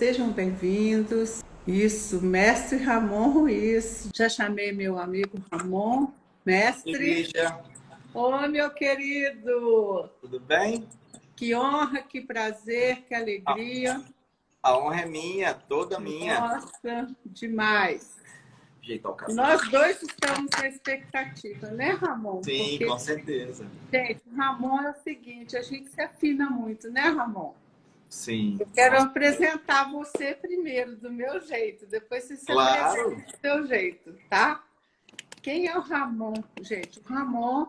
Sejam bem-vindos. Isso, mestre Ramon Ruiz. Já chamei meu amigo Ramon, E mestre. Lígia, Oi, meu querido. tudo bem? Que honra, que prazer, que A, alegria. a honra é minha, toda minha. Nossa, demais. Ajeitar o cabelo. Nós dois estamos na expectativa, né, Ramon? Sim, Porque, com certeza. gente, o Ramon é o seguinte, a gente se afina muito, né, Ramon? Sim, Eu quero com certeza. apresentar você primeiro, do meu jeito, depois você se apresenta Claro. do seu jeito, tá? Quem é o Ramon, gente? O Ramon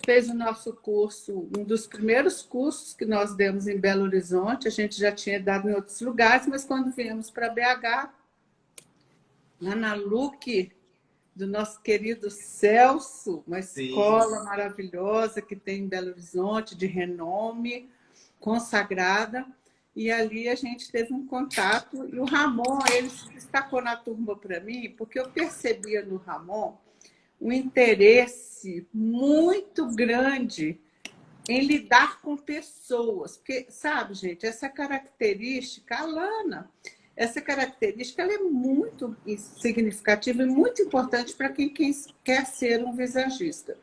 fez o nosso curso, um dos primeiros cursos que nós demos em Belo Horizonte. A gente já tinha dado em outros lugares, mas quando viemos para BH, lá na LUC, do nosso querido Celso, uma Sim. escola maravilhosa que tem em Belo Horizonte, de renome, consagrada. E ali a gente teve um contato. E o Ramon, ele se destacou na turma para mim, porque eu percebia no Ramon um interesse muito grande em lidar com pessoas. Porque, sabe, gente, essa característica, a Lana, essa característica ela é muito significativa e muito importante para quem quer ser um visagista.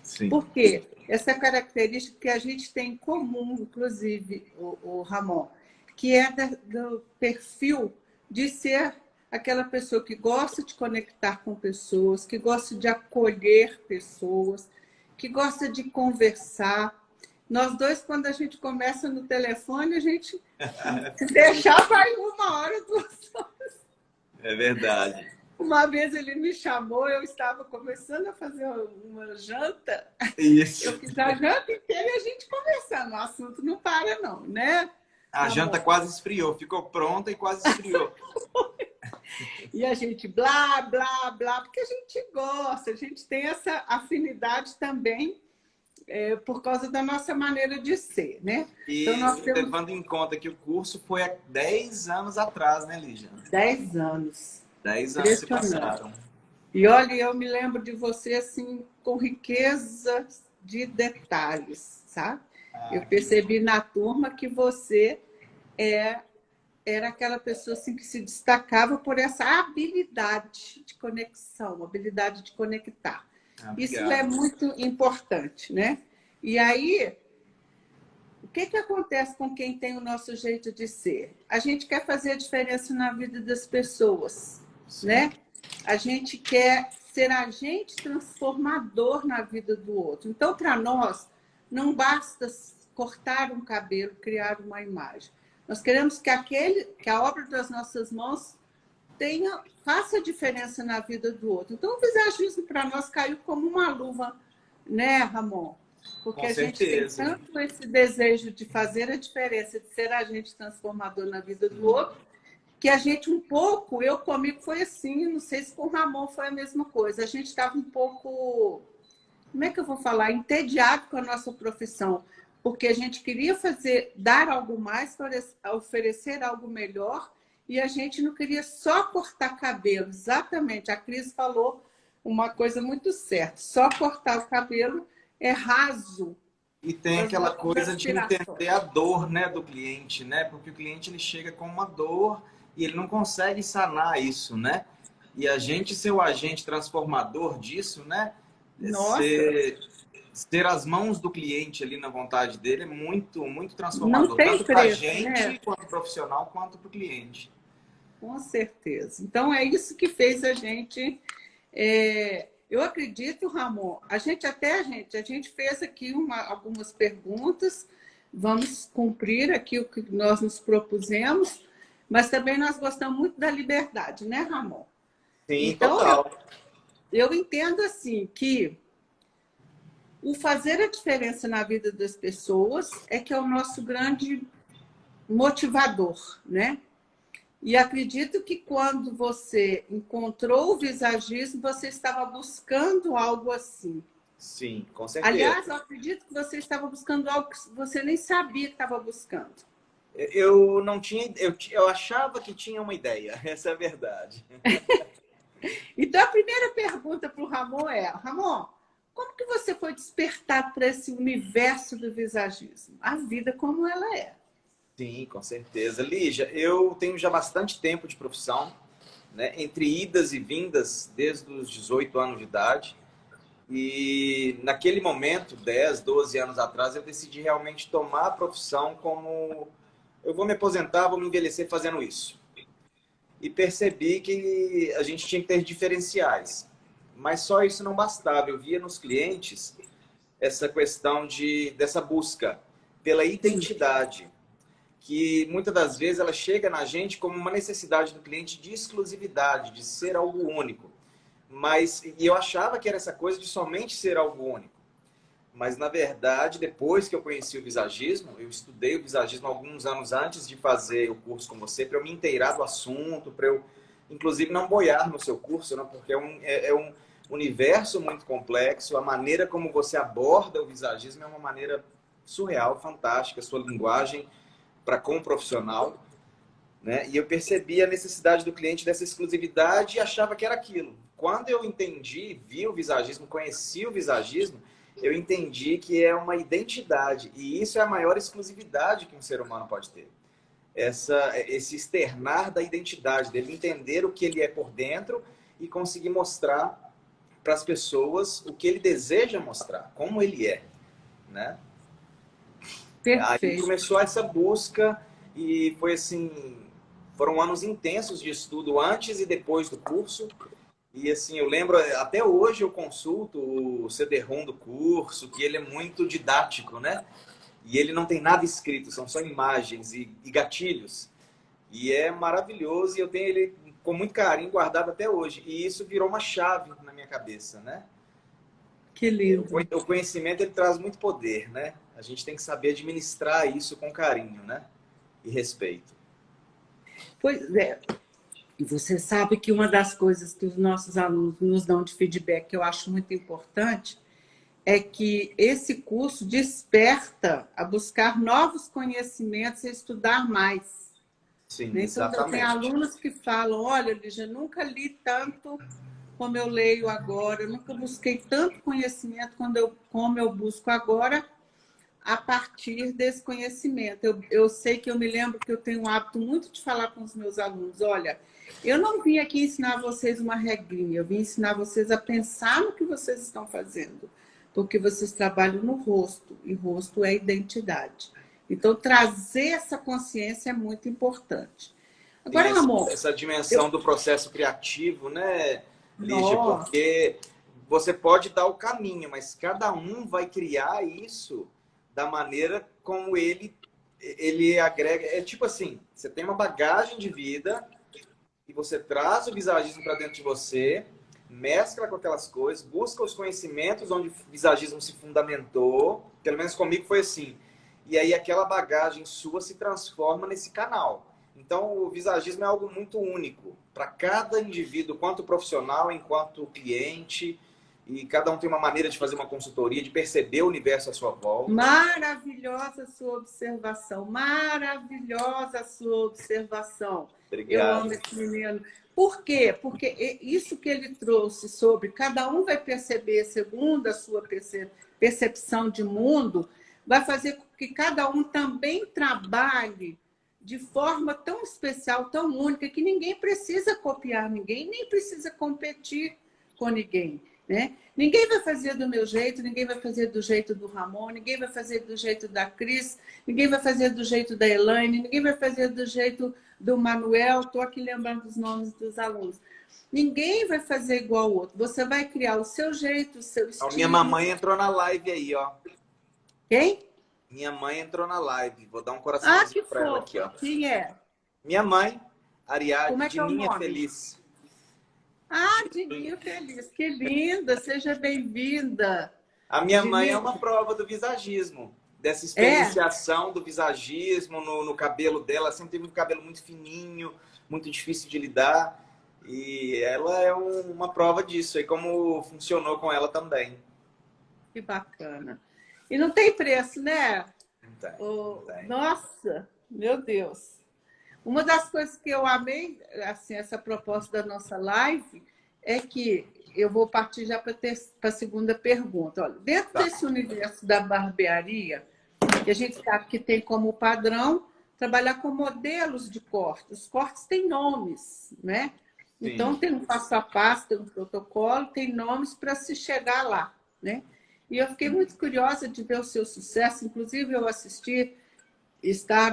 Sim. Por quê? Essa característica que a gente tem em comum, inclusive, o Ramon, que é do perfil de ser aquela pessoa que gosta de conectar com pessoas, que gosta de acolher pessoas, que gosta de conversar. Nós dois, quando a gente começa no telefone, a gente se deixar vai 1 hora, 2 horas. É verdade. Uma vez ele me chamou, eu estava começando a fazer uma janta. Eu Isso. fiz a janta inteira e a gente conversando. O assunto não para, não, né? A janta Ramon? quase esfriou, ficou pronta e quase esfriou. E a gente blá, blá, blá, porque a gente gosta, a gente tem essa afinidade também por causa da nossa maneira de ser, né? Então, E nós temos levando em conta que o curso foi há 10 anos atrás, né, Lígia? 10 anos. 10 anos se Impressionante. passaram. E olha, eu me lembro de você assim, com riqueza de detalhes, sabe? Eu Ah, que bom. percebi na turma que você é, era aquela pessoa assim, que se destacava por essa habilidade de conexão, habilidade de conectar. Ah, Isso é obrigado. muito importante, né? E aí, o que, que acontece com quem tem o nosso jeito de ser? A gente quer fazer a diferença na vida das pessoas, Sim. né? A gente quer ser agente transformador na vida do outro. Então, para nós, não basta cortar um cabelo, criar uma imagem. Nós queremos que a obra das nossas mãos faça diferença na vida do outro. Então, o visagismo para nós caiu como uma luva, né, Ramon? Porque Com a gente tem certeza. tanto esse desejo de fazer a diferença, de ser agente transformador na vida do Sim. outro, que a gente um pouco, eu comigo foi assim, não sei se com o Ramon foi a mesma coisa. A gente estava um pouco, como é que eu vou falar, entediado com a nossa profissão, porque a gente queria dar algo mais, oferecer algo melhor, e a gente não queria só cortar cabelo. Exatamente, a Cris falou uma coisa muito certa, só cortar o cabelo é raso E tem das aquela nossas coisa de aspirações. entender a dor, né, do cliente, né? Porque o cliente ele chega com uma dor e ele não consegue sanar isso, né? E a gente ser o agente transformador disso, né? Nossa, Ser as mãos do cliente ali na vontade dele é muito, muito não transformador, tem tanto para a preço, né? gente, quanto profissional, quanto para o cliente. Com certeza. Então, é isso que fez a gente. Eu acredito, Ramon, a gente fez aqui algumas perguntas, vamos cumprir aqui o que nós nos propusemos, mas também nós gostamos muito da liberdade, né, Ramon? Sim, Então, total. eu entendo assim que o fazer a diferença na vida das pessoas é que é o nosso grande motivador, né? E acredito que quando você encontrou o visagismo, você estava buscando algo assim. Sim, com certeza. Aliás, eu acredito que você estava buscando algo que você nem sabia que estava buscando. Eu não tinha, eu achava que tinha uma ideia, essa é a verdade. Então, a primeira pergunta para o Ramon é: Ramon, como que você foi despertado para esse universo do visagismo? A vida como ela é. Sim, com certeza. Lígia, eu tenho já bastante tempo de profissão, né? Entre idas e vindas, desde os 18 anos de idade. E naquele momento, 10, 12 anos atrás, eu decidi realmente tomar a profissão como eu vou me aposentar, vou me envelhecer fazendo isso. E percebi que a gente tinha que ter diferenciais. Mas só isso não bastava. Eu via nos clientes essa questão dessa busca pela Sim, identidade, que muitas das vezes ela chega na gente como uma necessidade do cliente de exclusividade, de ser algo único. E eu achava que era essa coisa de somente ser algo único. Mas, na verdade, depois que eu conheci o visagismo, eu estudei o visagismo alguns anos antes de fazer o curso com você, para eu me inteirar do assunto, para eu, inclusive, não boiar no seu curso, né? Porque é um universo muito complexo. A maneira como você aborda o visagismo é uma maneira surreal, fantástica, a sua linguagem para com o profissional. Né? E eu percebi a necessidade do cliente dessa exclusividade e achava que era aquilo. Quando eu entendi, vi o visagismo, conheci o visagismo, eu entendi que é uma identidade. E isso é a maior exclusividade que um ser humano pode ter. Esse externar da identidade, dele entender o que ele é por dentro e conseguir mostrar para as pessoas o que ele deseja mostrar, como ele é. Né? Aí perfeito. começou essa busca e foi assim, foram anos intensos de estudo antes e depois do curso. E assim, eu lembro, até hoje eu consulto o CD-ROM do curso, que ele é muito didático, né? E ele não tem nada escrito, são só imagens e gatilhos. E é maravilhoso e eu tenho ele com muito carinho guardado até hoje. E isso virou uma chave na minha cabeça, né? Que lindo. O conhecimento ele traz muito poder, né? A gente tem que saber administrar isso com carinho, né? E respeito. Pois é. E você sabe que uma das coisas que os nossos alunos nos dão de feedback, que eu acho muito importante, é que esse curso desperta a buscar novos conhecimentos e estudar mais. Sim, Né? Então, eu tenho exatamente. alunos que falam, olha, Lígia, nunca li tanto como eu leio agora, eu nunca busquei tanto conhecimento como eu busco agora, a partir desse conhecimento. Eu sei que eu me lembro que eu tenho um hábito muito de falar com os meus alunos, olha, eu não vim aqui ensinar vocês uma regrinha, eu vim ensinar vocês a pensar no que vocês estão fazendo, porque vocês trabalham no rosto, e rosto é identidade. Então, trazer essa consciência é muito importante. Tem Agora, Ramon, essa dimensão do processo criativo, né, Lígia? nossa, Porque você pode dar o caminho, mas cada um vai criar isso da maneira como ele agrega. É tipo assim, você tem uma bagagem de vida e você traz o visagismo para dentro de você, mescla com aquelas coisas, busca os conhecimentos onde o visagismo se fundamentou, pelo menos comigo foi assim. E aí aquela bagagem sua se transforma nesse canal. Então o visagismo é algo muito único para cada indivíduo, quanto profissional, enquanto cliente, e cada um tem uma maneira de fazer uma consultoria, de perceber o universo à sua volta. maravilhosa sua observação, maravilhosa sua observação. Eu amo Obrigado. esse menino. Por quê? Porque isso que ele trouxe sobre cada um vai perceber segundo a sua percepção de mundo, vai fazer com que cada um também trabalhe de forma tão especial, tão única, que ninguém precisa copiar ninguém, nem precisa competir com ninguém. Né? Ninguém vai fazer do meu jeito, ninguém vai fazer do jeito do Ramon, ninguém vai fazer do jeito da Cris, ninguém vai fazer do jeito da Elaine, ninguém vai fazer do jeito do Manuel. Estou aqui lembrando os nomes dos alunos. Ninguém vai fazer igual ao outro. Você vai criar o seu jeito, o seu A minha estilo. mamãe entrou na live aí, ó. Quem? Minha mãe entrou na live. Vou dar um Ah, coraçãozinho que para ela aqui, ó. fofa. Quem é? Minha mãe, Como Ariadne, é de que é o Ninha nome? Feliz. Ah, Dininho Feliz. Que linda. Seja bem-vinda. A minha mãe é Dininho. uma prova do visagismo, dessa É? experienciação do visagismo no cabelo dela. Ela sempre teve um cabelo muito fininho, muito difícil de lidar. E ela é uma prova disso, e como funcionou com ela também. Que bacana. E não tem preço, né? Não tem, não Oh, tem. nossa, meu Deus. Uma das coisas que eu amei, assim, essa proposta da nossa live, é que eu vou partir já para a segunda pergunta. Olha, dentro Tá. desse universo da barbearia, que a gente sabe que tem como padrão trabalhar com modelos de corte. Os cortes têm nomes, né? Então, Sim. tem um passo a passo, tem um protocolo, tem nomes para se chegar lá, né? E eu fiquei muito curiosa de ver o seu sucesso. Inclusive, eu assisti, está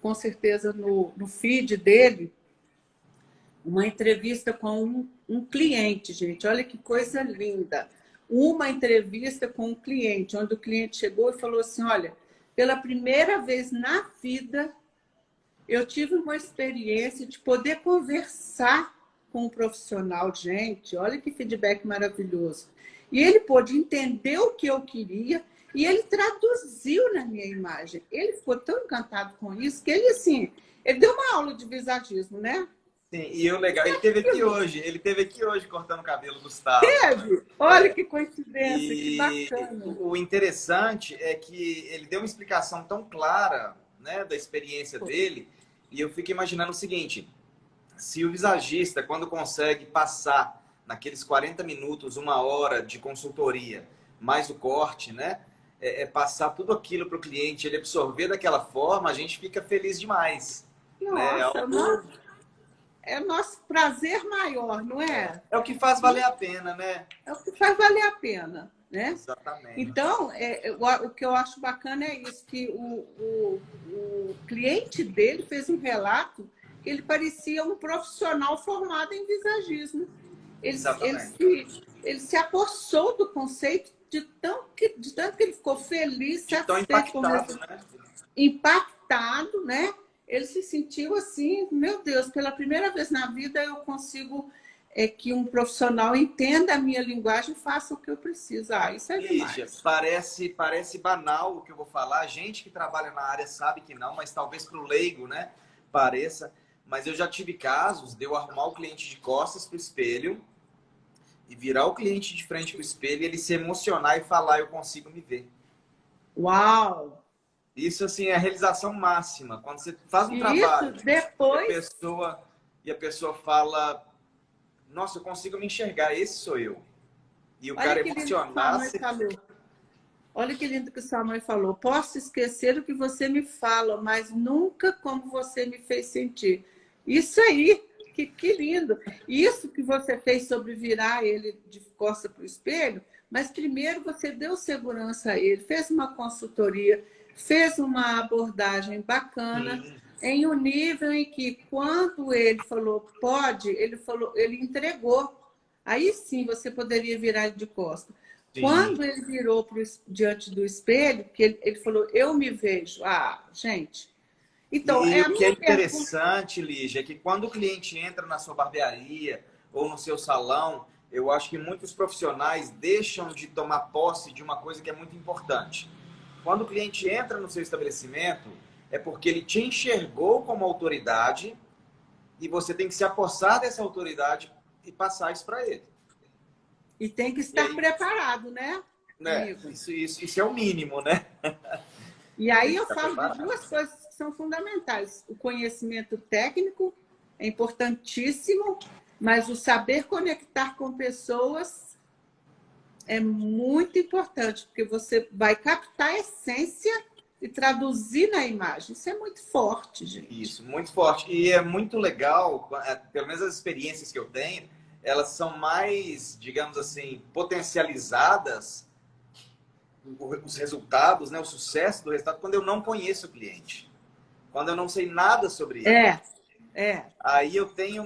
com certeza no feed dele, uma entrevista com um cliente, gente. Olha que coisa linda. Uma entrevista com um cliente, onde o cliente chegou e falou assim, olha, pela primeira vez na vida, eu tive uma experiência de poder conversar com um profissional. Gente, olha que feedback maravilhoso. E ele pôde entender o que eu queria e ele traduziu na minha imagem. Ele ficou tão encantado com isso que ele, assim, ele deu uma aula de visagismo, né? Sim, e o legal, ele teve aqui hoje cortando o cabelo, Gustavo. Teve? Olha que coincidência, que E bacana. o interessante é que ele deu uma explicação tão clara, né, da experiência dele, e eu fico imaginando o seguinte, se o visagista, quando consegue passar naqueles 40 minutos, 1 hora de consultoria, mais o corte, né, passar tudo aquilo para o cliente, ele absorver daquela forma, a gente fica feliz demais. Né? Nossa, é o nosso prazer maior, não é? É o que faz valer a pena, né? É o que faz valer a pena, né? Exatamente. Então, o que eu acho bacana é isso, que o cliente dele fez um relato que ele parecia um profissional formado em visagismo. Ele se apossou do conceito de tanto que ele ficou feliz, de tão satisfeito, impactado, né? impactado, né? Ele se sentiu assim, meu Deus, pela primeira vez na vida eu consigo que um profissional entenda a minha linguagem e faça o que eu preciso. Isso é Lígia, demais. parece banal o que eu vou falar. A gente que trabalha na área sabe que não, mas talvez para o leigo, né, pareça. Mas eu já tive casos de eu arrumar o cliente de costas para o espelho e virar o cliente de frente para o espelho e ele se emocionar e falar, eu consigo me ver. Uau! Isso, assim, é a realização máxima. Quando você faz um E trabalho isso depois... e a pessoa fala, nossa, eu consigo me enxergar, esse sou eu. E o cara Olha que lindo que sua mãe emocionar-se. falou. Olha que lindo que sua mãe falou. Posso esquecer o que você me fala, mas nunca como você me fez sentir. Isso aí, que lindo. Isso que você fez sobre virar ele de costas para o espelho, mas primeiro você deu segurança a ele, fez uma consultoria, fez uma abordagem bacana, em um nível em que, quando ele falou pode, ele entregou. Aí sim você poderia virar ele de costas. Sim. Quando ele virou diante do espelho, que ele falou, eu me vejo. Gente. Então, E a o que é minha interessante, Lígia, é que quando o cliente entra na sua barbearia ou no seu salão, eu acho que muitos profissionais deixam de tomar posse de uma coisa que é muito importante. Quando o cliente entra no seu estabelecimento, é porque ele te enxergou como autoridade e você tem que se apossar dessa autoridade e passar isso para ele. E tem que estar preparado, né? Isso é o mínimo, né? E aí eu falo de duas coisas que são fundamentais. O conhecimento técnico é importantíssimo, mas o saber conectar com pessoas é muito importante, porque você vai captar a essência e traduzir na imagem. Isso é muito forte, gente. Isso, muito forte. E é muito legal, pelo menos as experiências que eu tenho, elas são mais, digamos assim, potencializadas, os resultados, né, o sucesso do resultado, quando eu não conheço o cliente. Quando eu não sei nada sobre ele. Aí eu tenho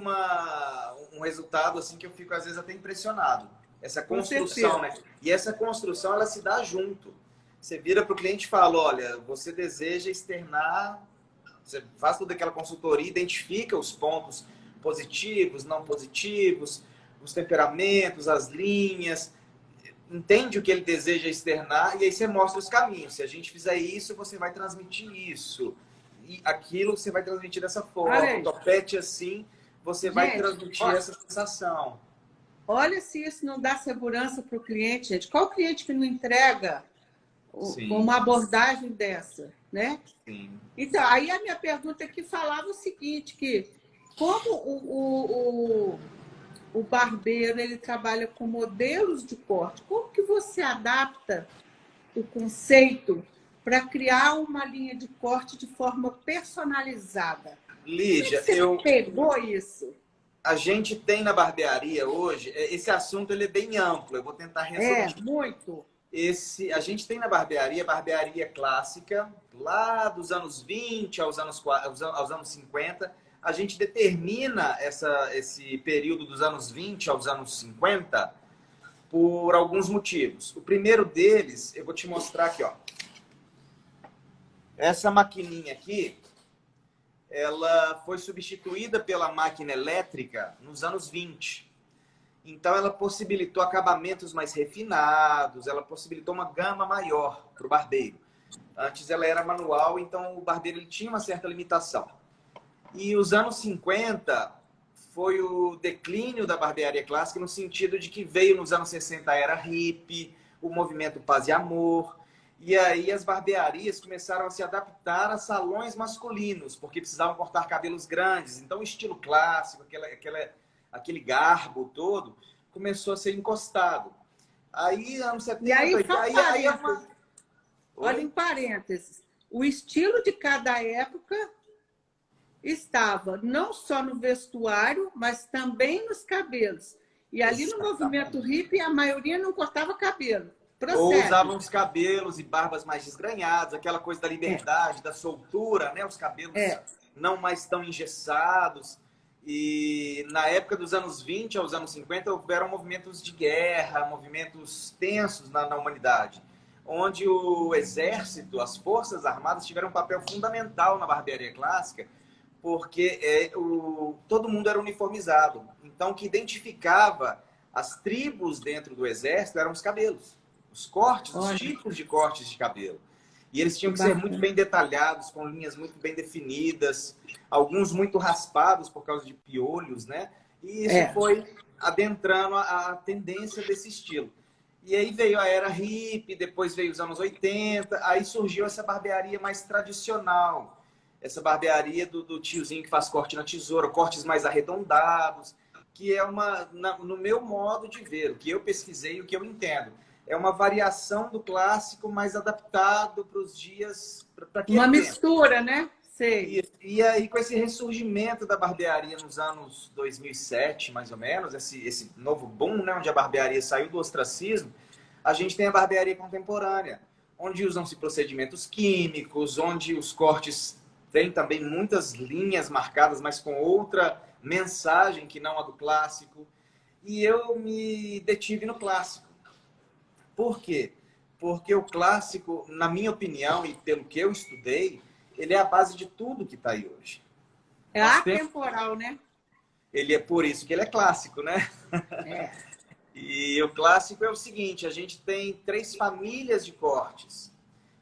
um resultado assim que eu fico, às vezes, até impressionado. Essa construção, né? E essa construção, ela se dá junto. Você vira para o cliente e fala, olha, você deseja externar, você faz toda aquela consultoria, identifica os pontos positivos, não positivos, os temperamentos, as linhas, entende o que ele deseja externar e aí você mostra os caminhos. Se a gente fizer isso, você vai transmitir isso. E aquilo você vai transmitir dessa forma. O topete assim, você vai transmitir essa sensação. Olha se isso não dá segurança para o cliente, gente. Qual cliente que não entrega uma abordagem dessa, né? Sim. Então, aí a minha pergunta aqui falava o seguinte, que como o barbeiro ele trabalha com modelos de corte, como que você adapta o conceito para criar uma linha de corte de forma personalizada. Lígia, Como você pegou isso? A gente tem na barbearia hoje, esse assunto ele é bem amplo, eu vou tentar resumir. Muito. A gente tem na barbearia clássica, lá dos anos 20 aos anos 50. A gente determina esse período dos anos 20 aos anos 50 por alguns motivos. O primeiro deles, eu vou te mostrar aqui, ó. Essa maquininha aqui, ela foi substituída pela máquina elétrica nos anos 20. Então, ela possibilitou acabamentos mais refinados, ela possibilitou uma gama maior para o barbeiro. Antes ela era manual, então o barbeiro ele tinha uma certa limitação. E os anos 50 foi o declínio da barbearia clássica, no sentido de que veio nos anos 60 a era hippie, o movimento Paz e Amor. E aí as barbearias começaram a se adaptar a salões masculinos, porque precisavam cortar cabelos grandes. Então o estilo clássico, aquele garbo todo, começou a ser encostado. Aí, anos 70... E aí, Olha, em parênteses, o estilo de cada época estava não só no vestuário, mas também nos cabelos. E ali no movimento hippie, a maioria não cortava cabelo. Procede. Ou usavam os cabelos e barbas mais desgrenhadas, aquela coisa da liberdade, da soltura, né? Os cabelos não mais tão engessados. E na época dos anos 20 aos anos 50, houveram movimentos de guerra, movimentos tensos na humanidade, onde o exército, as forças armadas tiveram um papel fundamental na barbearia clássica, porque todo mundo era uniformizado. Então, o que identificava as tribos dentro do exército eram os cabelos. Os cortes, os tipos de cortes de cabelo. E eles tinham que ser muito bem detalhados, com linhas muito bem definidas, alguns muito raspados por causa de piolhos, né? E isso foi adentrando a tendência desse estilo. E aí veio a era hippie, depois veio os anos 80, aí surgiu essa barbearia mais tradicional, essa barbearia do tiozinho que faz corte na tesoura, cortes mais arredondados, que é no meu modo de ver, o que eu pesquisei, o que eu entendo. É uma variação do clássico, mais adaptado para os dias... Uma mistura, né? Sei. E aí, com esse ressurgimento da barbearia nos anos 2007, mais ou menos, esse novo boom, né, onde a barbearia saiu do ostracismo, a gente tem a barbearia contemporânea, onde usam-se procedimentos químicos, onde os cortes têm também muitas linhas marcadas, mas com outra mensagem que não a do clássico. E eu me detive no clássico. Por quê? Porque o clássico, na minha opinião, e pelo que eu estudei, ele é a base de tudo que está aí hoje. É atemporal, né? Ele é por isso que ele é clássico, né? E o clássico é o seguinte, a gente tem 3 famílias de cortes.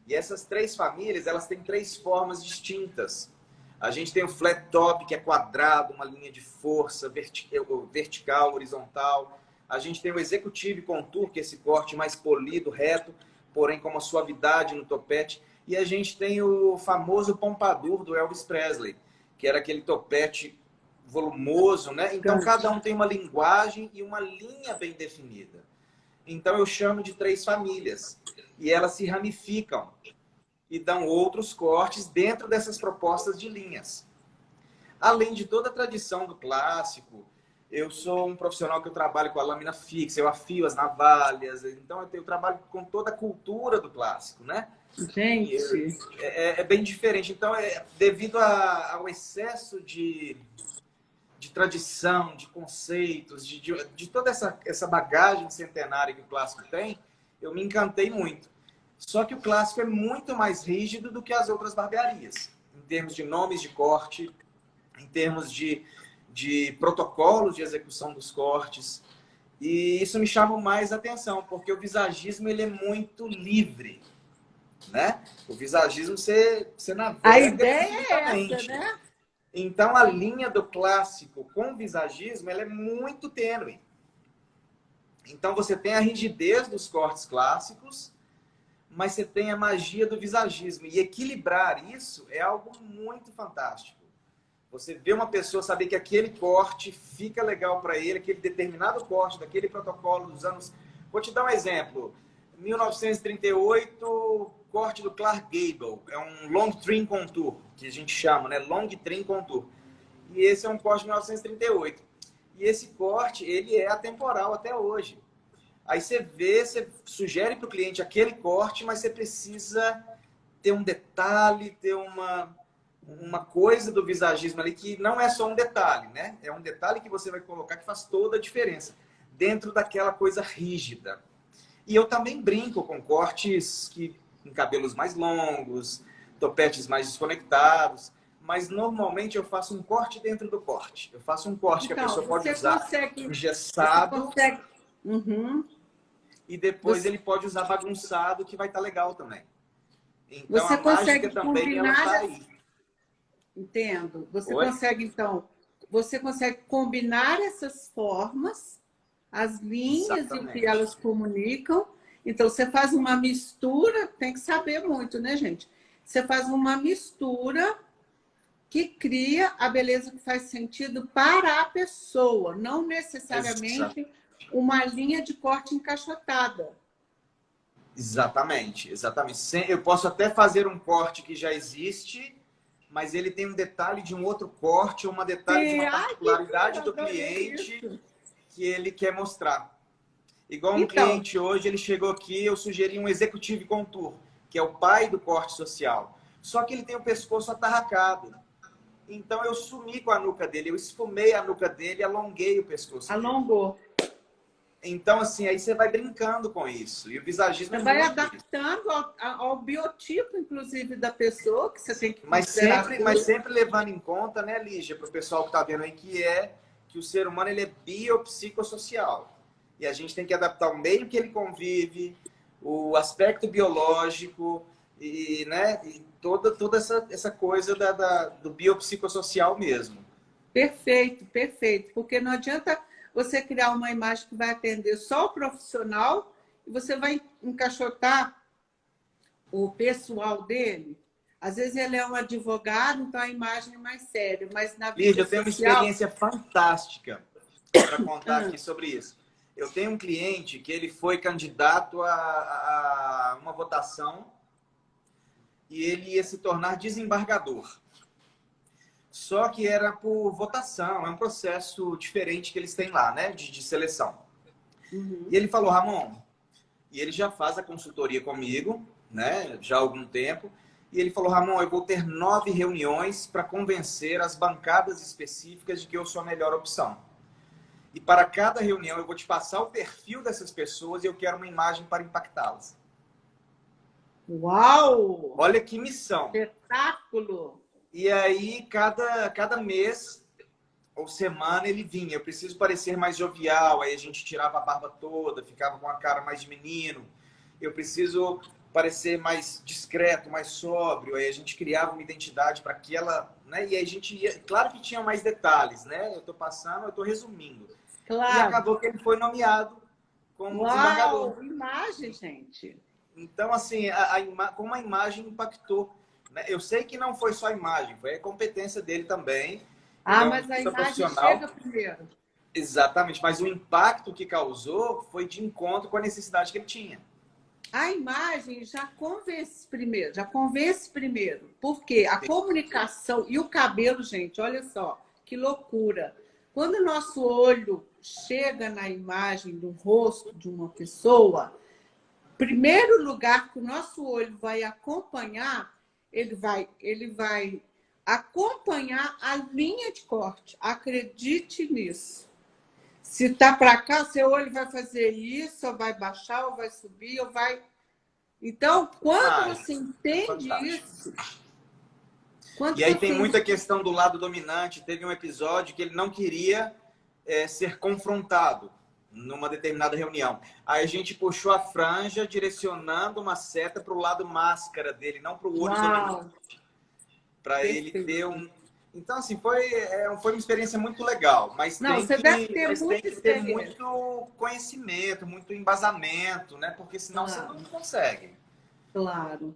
E essas 3 famílias, elas têm 3 formas distintas. A gente tem o flat top, que é quadrado, uma linha de força vertical, horizontal. A gente tem o executive contour, que é esse corte mais polido, reto, porém com uma suavidade no topete. E a gente tem o famoso pompadour do Elvis Presley, que era aquele topete volumoso, né? Então, cada um tem uma linguagem e uma linha bem definida. Então, eu chamo de 3 famílias. E elas se ramificam e dão outros cortes dentro dessas propostas de linhas. Além de toda a tradição do clássico, eu sou um profissional que eu trabalho com a lâmina fixa, eu afio as navalhas, então eu trabalho com toda a cultura do clássico, né? Gente! É bem diferente. Então, devido ao excesso de tradição, de conceitos, de toda essa bagagem centenária que o clássico tem, eu me encantei muito. Só que o clássico é muito mais rígido do que as outras barbearias, em termos de nomes de corte, em termos de protocolos de execução dos cortes. E isso me chama mais atenção, porque o visagismo ele é muito livre, né? O visagismo você navega. A ideia é essa, né? Então, a linha do clássico com o visagismo ela é muito tênue. Então, você tem a rigidez dos cortes clássicos, mas você tem a magia do visagismo. E equilibrar isso é algo muito fantástico. Você vê uma pessoa saber que aquele corte fica legal para ele, aquele determinado corte daquele protocolo dos anos... Vou te dar um exemplo. 1938, corte do Clark Gable. É um long trim contour, que a gente chama, né? Long trim contour. E esse é um corte de 1938. E esse corte, ele é atemporal até hoje. Aí você vê, você sugere para o cliente aquele corte, mas você precisa ter um detalhe, ter uma coisa do visagismo ali que não é só um detalhe, né? É um detalhe que você vai colocar que faz toda a diferença dentro daquela coisa rígida. E eu também brinco com cortes em cabelos mais longos, topetes mais desconectados, mas normalmente eu faço um corte dentro do corte. Eu faço um corte que a pessoa pode usar engessado Uhum. e depois ele pode usar bagunçado, que vai estar legal também. Então Você a mágica consegue também ela está aí. Entendo. Você Oi? consegue, então, você consegue combinar essas formas, as linhas e o que elas comunicam. Então, você faz uma mistura, tem que saber muito, né, gente? Você faz uma mistura que cria a beleza que faz sentido para a pessoa, não necessariamente uma linha de corte encaixotada. Exatamente, exatamente. Eu posso até fazer um corte que já existe, mas ele tem um detalhe de um outro corte, uma detalhe de uma particularidade do cliente que ele quer mostrar. Igual um cliente hoje, ele chegou aqui, eu sugeri um Executive Contour, que é o pai do corte social. Só que ele tem o pescoço atarracado. Então eu sumi com a nuca dele, eu esfumei a nuca dele, alonguei o pescoço dele. Alongou. Então, assim, aí você vai brincando com isso. E o visagismo você vai adaptando ao biotipo, inclusive, da pessoa, que você tem que mas sempre levando em conta, né, Lígia, para o pessoal que está vendo aí, que o ser humano ele é biopsicossocial. E a gente tem que adaptar o meio que ele convive, o aspecto biológico, e, né, e toda essa coisa do biopsicossocial mesmo. Perfeito, perfeito. Porque não adianta você criar uma imagem que vai atender só o profissional e você vai encaixotar o pessoal dele. Às vezes ele é um advogado, então a imagem é mais séria, mas na vida Lígia, eu tenho uma experiência fantástica para contar aqui sobre isso. Eu tenho um cliente que ele foi candidato a uma votação e ele ia se tornar desembargador. Só que era por votação, é um processo diferente que eles têm lá, né, de seleção. Uhum. E ele falou, Ramon, e ele já faz a consultoria comigo, né, já há algum tempo, e ele falou, Ramon, eu vou ter 9 reuniões para convencer as bancadas específicas de que eu sou a melhor opção. E para cada reunião eu vou te passar o perfil dessas pessoas e eu quero uma imagem para impactá-las. Uau! Olha que missão! Espetáculo! E aí, cada mês ou semana ele vinha. Eu preciso parecer mais jovial. Aí a gente tirava a barba toda, ficava com a cara mais de menino. Eu preciso parecer mais discreto, mais sóbrio. Aí a gente criava uma identidade para aquela... né? E aí a gente ia... Claro que tinha mais detalhes, né? Eu estou passando, eu estou resumindo. Claro. E acabou que ele foi nomeado como desembargador. Imagem, gente! Então, assim, como a imagem impactou. Eu sei que não foi só a imagem, foi a competência dele também. Mas a imagem chega primeiro. Exatamente, mas o impacto que causou foi de encontro com a necessidade que ele tinha. A imagem já convence primeiro. Porque a comunicação e o cabelo, gente, olha só, que loucura. Quando o nosso olho chega na imagem do rosto de uma pessoa, primeiro lugar que o nosso olho vai acompanhar, ele vai acompanhar a linha de corte. Acredite nisso. Se está para cá, seu olho vai fazer isso, ou vai baixar, ou vai subir, ou vai... Então, quando você entende isso... E aí tem muita questão do lado dominante. Teve um episódio que ele não queria ser confrontado numa determinada reunião. Aí a gente puxou a franja, direcionando uma seta para o lado máscara dele, não para o olho dominante. Para ele ter um... Então, assim, foi uma experiência muito legal. Mas tem que ter muito conhecimento, muito embasamento, né? Porque senão você não consegue. Claro.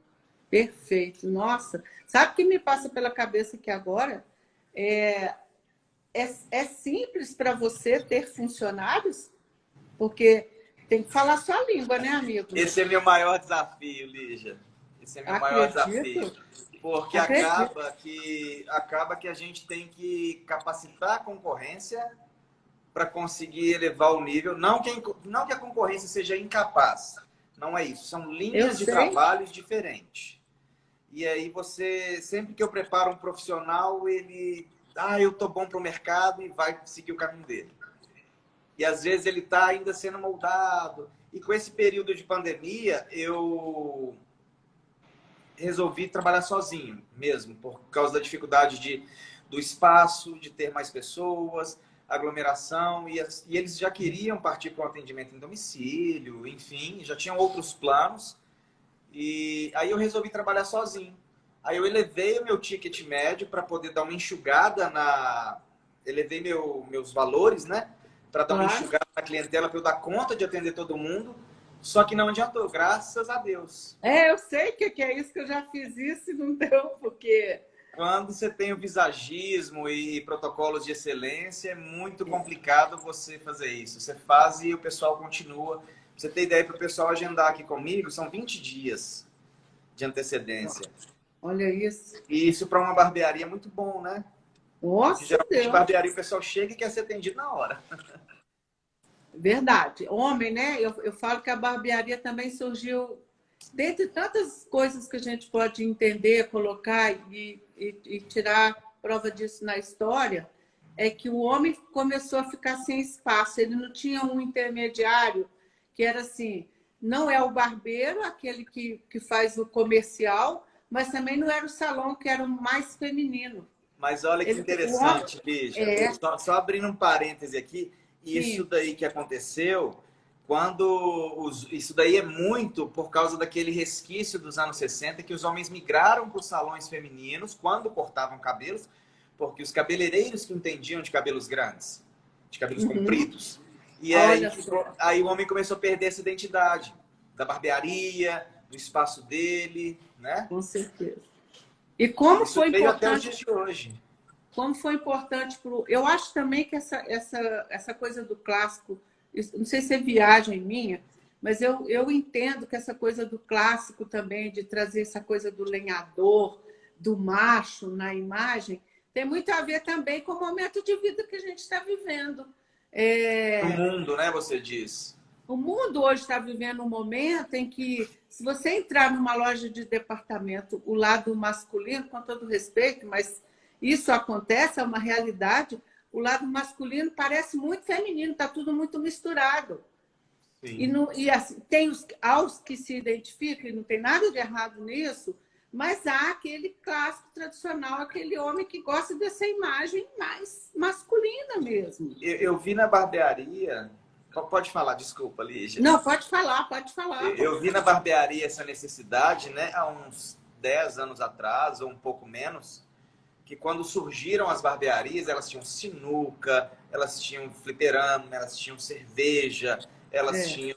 Perfeito. Nossa, sabe o que me passa pela cabeça aqui agora? É simples para você ter funcionários? Porque Tem que falar sua língua, né, amigo? Esse é meu maior desafio, Lígia. Esse é meu maior desafio. Porque acaba que a gente tem que capacitar a concorrência para conseguir elevar o nível. Não que a concorrência seja incapaz. Não é isso. São linhas de trabalhos diferentes. E aí você, sempre que eu preparo um profissional, ele... eu tô bom para o mercado e vai seguir o caminho dele. E às vezes ele está ainda sendo moldado. E com esse período de pandemia, eu resolvi trabalhar sozinho mesmo, por causa da dificuldade do espaço, de ter mais pessoas, aglomeração, e eles já queriam partir para um atendimento em domicílio, enfim, já tinham outros planos, e aí eu resolvi trabalhar sozinho. Aí eu elevei o meu ticket médio para poder dar uma enxugada elevei meus valores, né? Para dar uma enxugada na clientela, para eu dar conta de atender todo mundo. Só que não adiantou, graças a Deus. Eu sei que é isso, que eu já fiz isso e não deu, porque... Quando você tem o visagismo e protocolos de excelência, é muito complicado você fazer isso. Você faz e o pessoal continua. Pra você ter ideia, para o pessoal agendar aqui comigo, são 20 dias de antecedência. Olha isso. E isso para uma barbearia é muito bom, né? Nossa, geralmente, barbearia, o pessoal chega e quer ser atendido na hora. Verdade. Homem, né? Eu falo que a barbearia também surgiu, dentre tantas coisas que a gente pode entender, colocar e tirar prova disso na história, é que o homem começou a ficar sem espaço. Ele não tinha um intermediário que era assim, não é o barbeiro, aquele que faz o comercial, mas também não era o salão, que era o mais feminino. Mas olha que interessante, Lígia. Só abrindo um parêntese aqui, isso daí que aconteceu, isso daí é muito por causa daquele resquício dos anos 60, que os homens migraram para os salões femininos quando cortavam cabelos, porque os cabeleireiros que entendiam de cabelos grandes, de cabelos compridos. E aí o homem começou a perder essa identidade da barbearia, do espaço dele, né? Com certeza. E como isso foi importante até os dias de hoje. Como foi importante pro... Eu acho também que essa coisa do clássico, não sei se é viagem minha, mas eu entendo que essa coisa do clássico também, de trazer essa coisa do lenhador, do macho na imagem, tem muito a ver também com o momento de vida que a gente está vivendo. O mundo, né, você diz? O mundo hoje está vivendo um momento em que, se você entrar numa loja de departamento, o lado masculino, com todo respeito, mas isso acontece, é uma realidade, o lado masculino parece muito feminino, está tudo muito misturado. Sim. E assim, tem aos que se identificam, e não tem nada de errado nisso, mas há aquele clássico tradicional, aquele homem que gosta dessa imagem mais masculina mesmo. Eu vi na barbearia... Pode falar, desculpa, Lígia. Não, pode falar, pode falar. Eu vi na barbearia essa necessidade, né, há uns 10 anos atrás, ou um pouco menos, que quando surgiram as barbearias, elas tinham sinuca, elas tinham fliperama, elas tinham cerveja, elas tinham...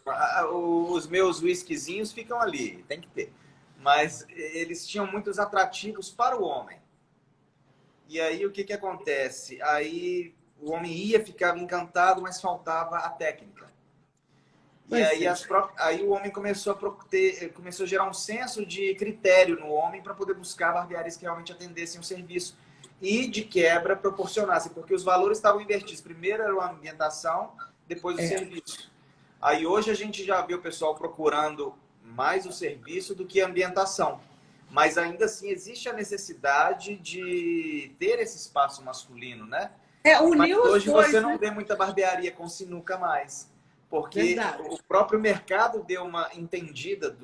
Os meus whiskyzinhos ficam ali, tem que ter. Mas eles tinham muitos atrativos para o homem. E aí, o que acontece? Aí... o homem ia, ficava encantado, mas faltava a técnica. E aí o homem começou a gerar um senso de critério no homem para poder buscar barbearias que realmente atendessem o serviço e, de quebra, proporcionassem, porque os valores estavam invertidos. Primeiro era a ambientação, depois o serviço. Aí hoje a gente já vê o pessoal procurando mais o serviço do que a ambientação. Mas ainda assim existe a necessidade de ter esse espaço masculino, né? Mas hoje você não vê muita barbearia com sinuca mais. Porque o próprio mercado deu uma entendida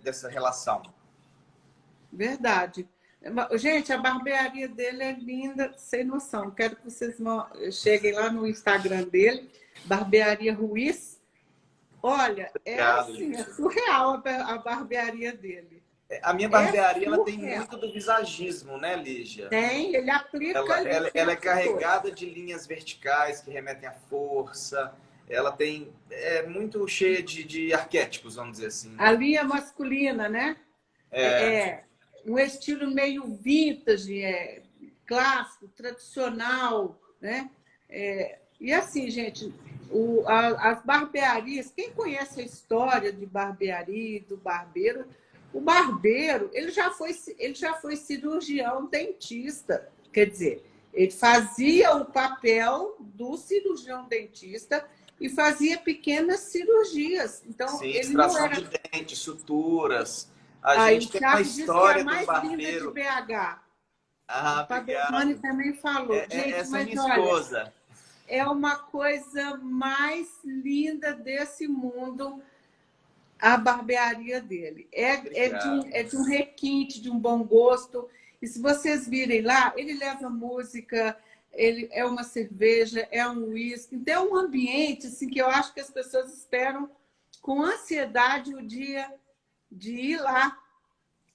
dessa relação. Verdade. Gente, a barbearia dele é linda, sem noção. Quero que vocês cheguem lá no Instagram dele, Barbearia Ruiz. Olha, assim, é surreal a barbearia dele. A minha barbearia ela tem muito do visagismo, né, Lígia? Tem, ele aplica... Ela é carregada de linhas verticais que remetem à força. Ela é muito cheia de arquétipos, vamos dizer assim. A linha masculina, né? Um estilo meio vintage, clássico, tradicional, né? E assim, gente, As barbearias, quem conhece a história de barbearia e do barbeiro, o barbeiro ele já foi cirurgião dentista, quer dizer, ele fazia o papel do cirurgião dentista e fazia pequenas cirurgias. Então, Sim, ele não extração era. de dentes, suturas. A Aí o gente tem uma Thiago disse que é a história do mais linda de barbeiro. BH. Ah, A Padovani obrigado. também falou. Gente, Essa é mas minha olha, esposa. é uma coisa mais linda desse mundo a barbearia dele. Obrigado. É de um requinte, de um bom gosto. E se vocês virem lá, ele leva música, ele é uma cerveja, é um uísque. Então, é um ambiente assim, que eu acho que as pessoas esperam com ansiedade o dia de ir lá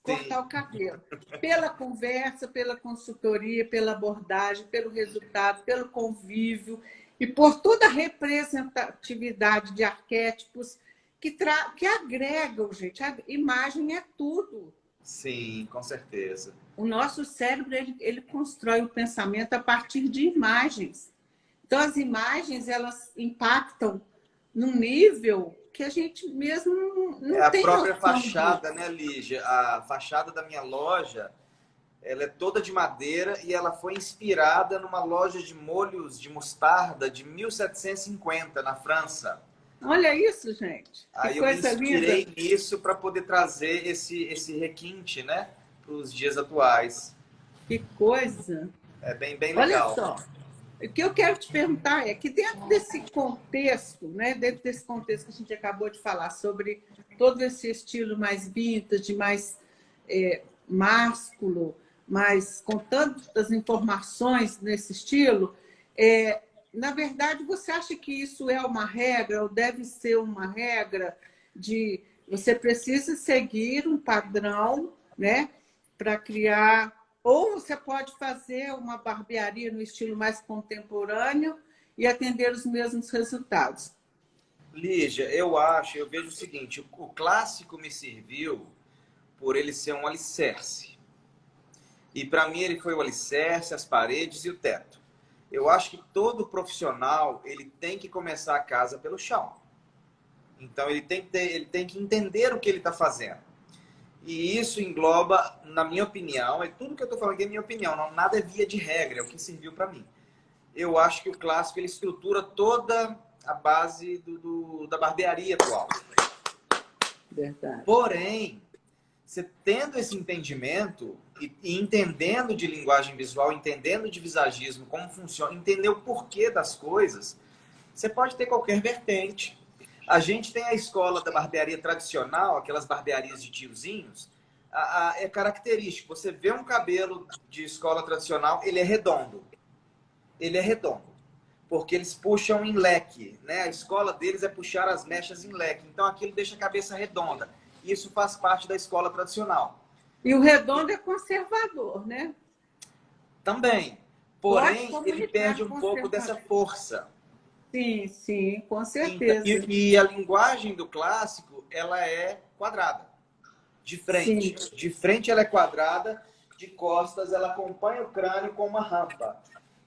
cortar Sim, o cabelo. Pela conversa, pela consultoria, pela abordagem, pelo resultado, pelo convívio e por toda a representatividade de arquétipos que agregam, gente. A imagem é tudo. sim, com certeza. O nosso cérebro ele constrói o pensamento a partir de imagens. Então, as imagens elas impactam num nível que a gente mesmo É não a tem própria noção fachada, disso. né, Lígia? A fachada da minha loja, ela é toda de madeira e ela foi inspirada numa loja de molhos de mostarda de 1750 na França. Olha isso, gente. Que Aí eu me coisa linda. inspirei nisso para poder trazer esse requinte, né, para os dias atuais. Que coisa. É bem Olha legal. só. O que eu quero te perguntar é que dentro desse contexto, né, dentro desse contexto que a gente acabou de falar sobre todo esse estilo mais vintage, mais másculo, mas com tantas informações nesse estilo, na verdade, você acha que isso é uma regra ou deve ser uma regra de você precisa seguir um padrão, né, para criar ou você pode fazer uma barbearia no estilo mais contemporâneo e atender os mesmos resultados. Lígia, eu vejo o seguinte, o clássico me serviu por ele ser um alicerce. E para mim ele foi o alicerce, as paredes e o teto. Eu acho que todo profissional, ele tem que começar a casa pelo chão. Então ele tem que entender o que ele está fazendo. E isso engloba, na minha opinião, é tudo que eu estou falando aqui é minha opinião, não, nada é via de regra, é o que serviu para mim. Eu acho que o clássico ele estrutura toda a base da barbearia atual. Verdade. Porém, você tendo esse entendimento e entendendo de linguagem visual, entendendo de visagismo, como funciona, entender o porquê das coisas, você pode ter qualquer vertente. A gente tem a escola da barbearia tradicional, aquelas barbearias de tiozinhos, é característico. Você vê um cabelo de escola tradicional, ele é redondo. Ele é redondo. Porque eles puxam em leque, né? A escola deles é puxar as mechas em leque. Então aquilo deixa a cabeça redonda. Isso faz parte da escola tradicional. E o redondo é conservador, né? Também. Pode Porém, ele comunicar perde um pouco dessa conservador. força. Sim, sim, com Então, certeza. e a linguagem do clássico, ela é quadrada. De Sim. frente. De frente ela é quadrada, de costas ela acompanha o crânio com uma rampa,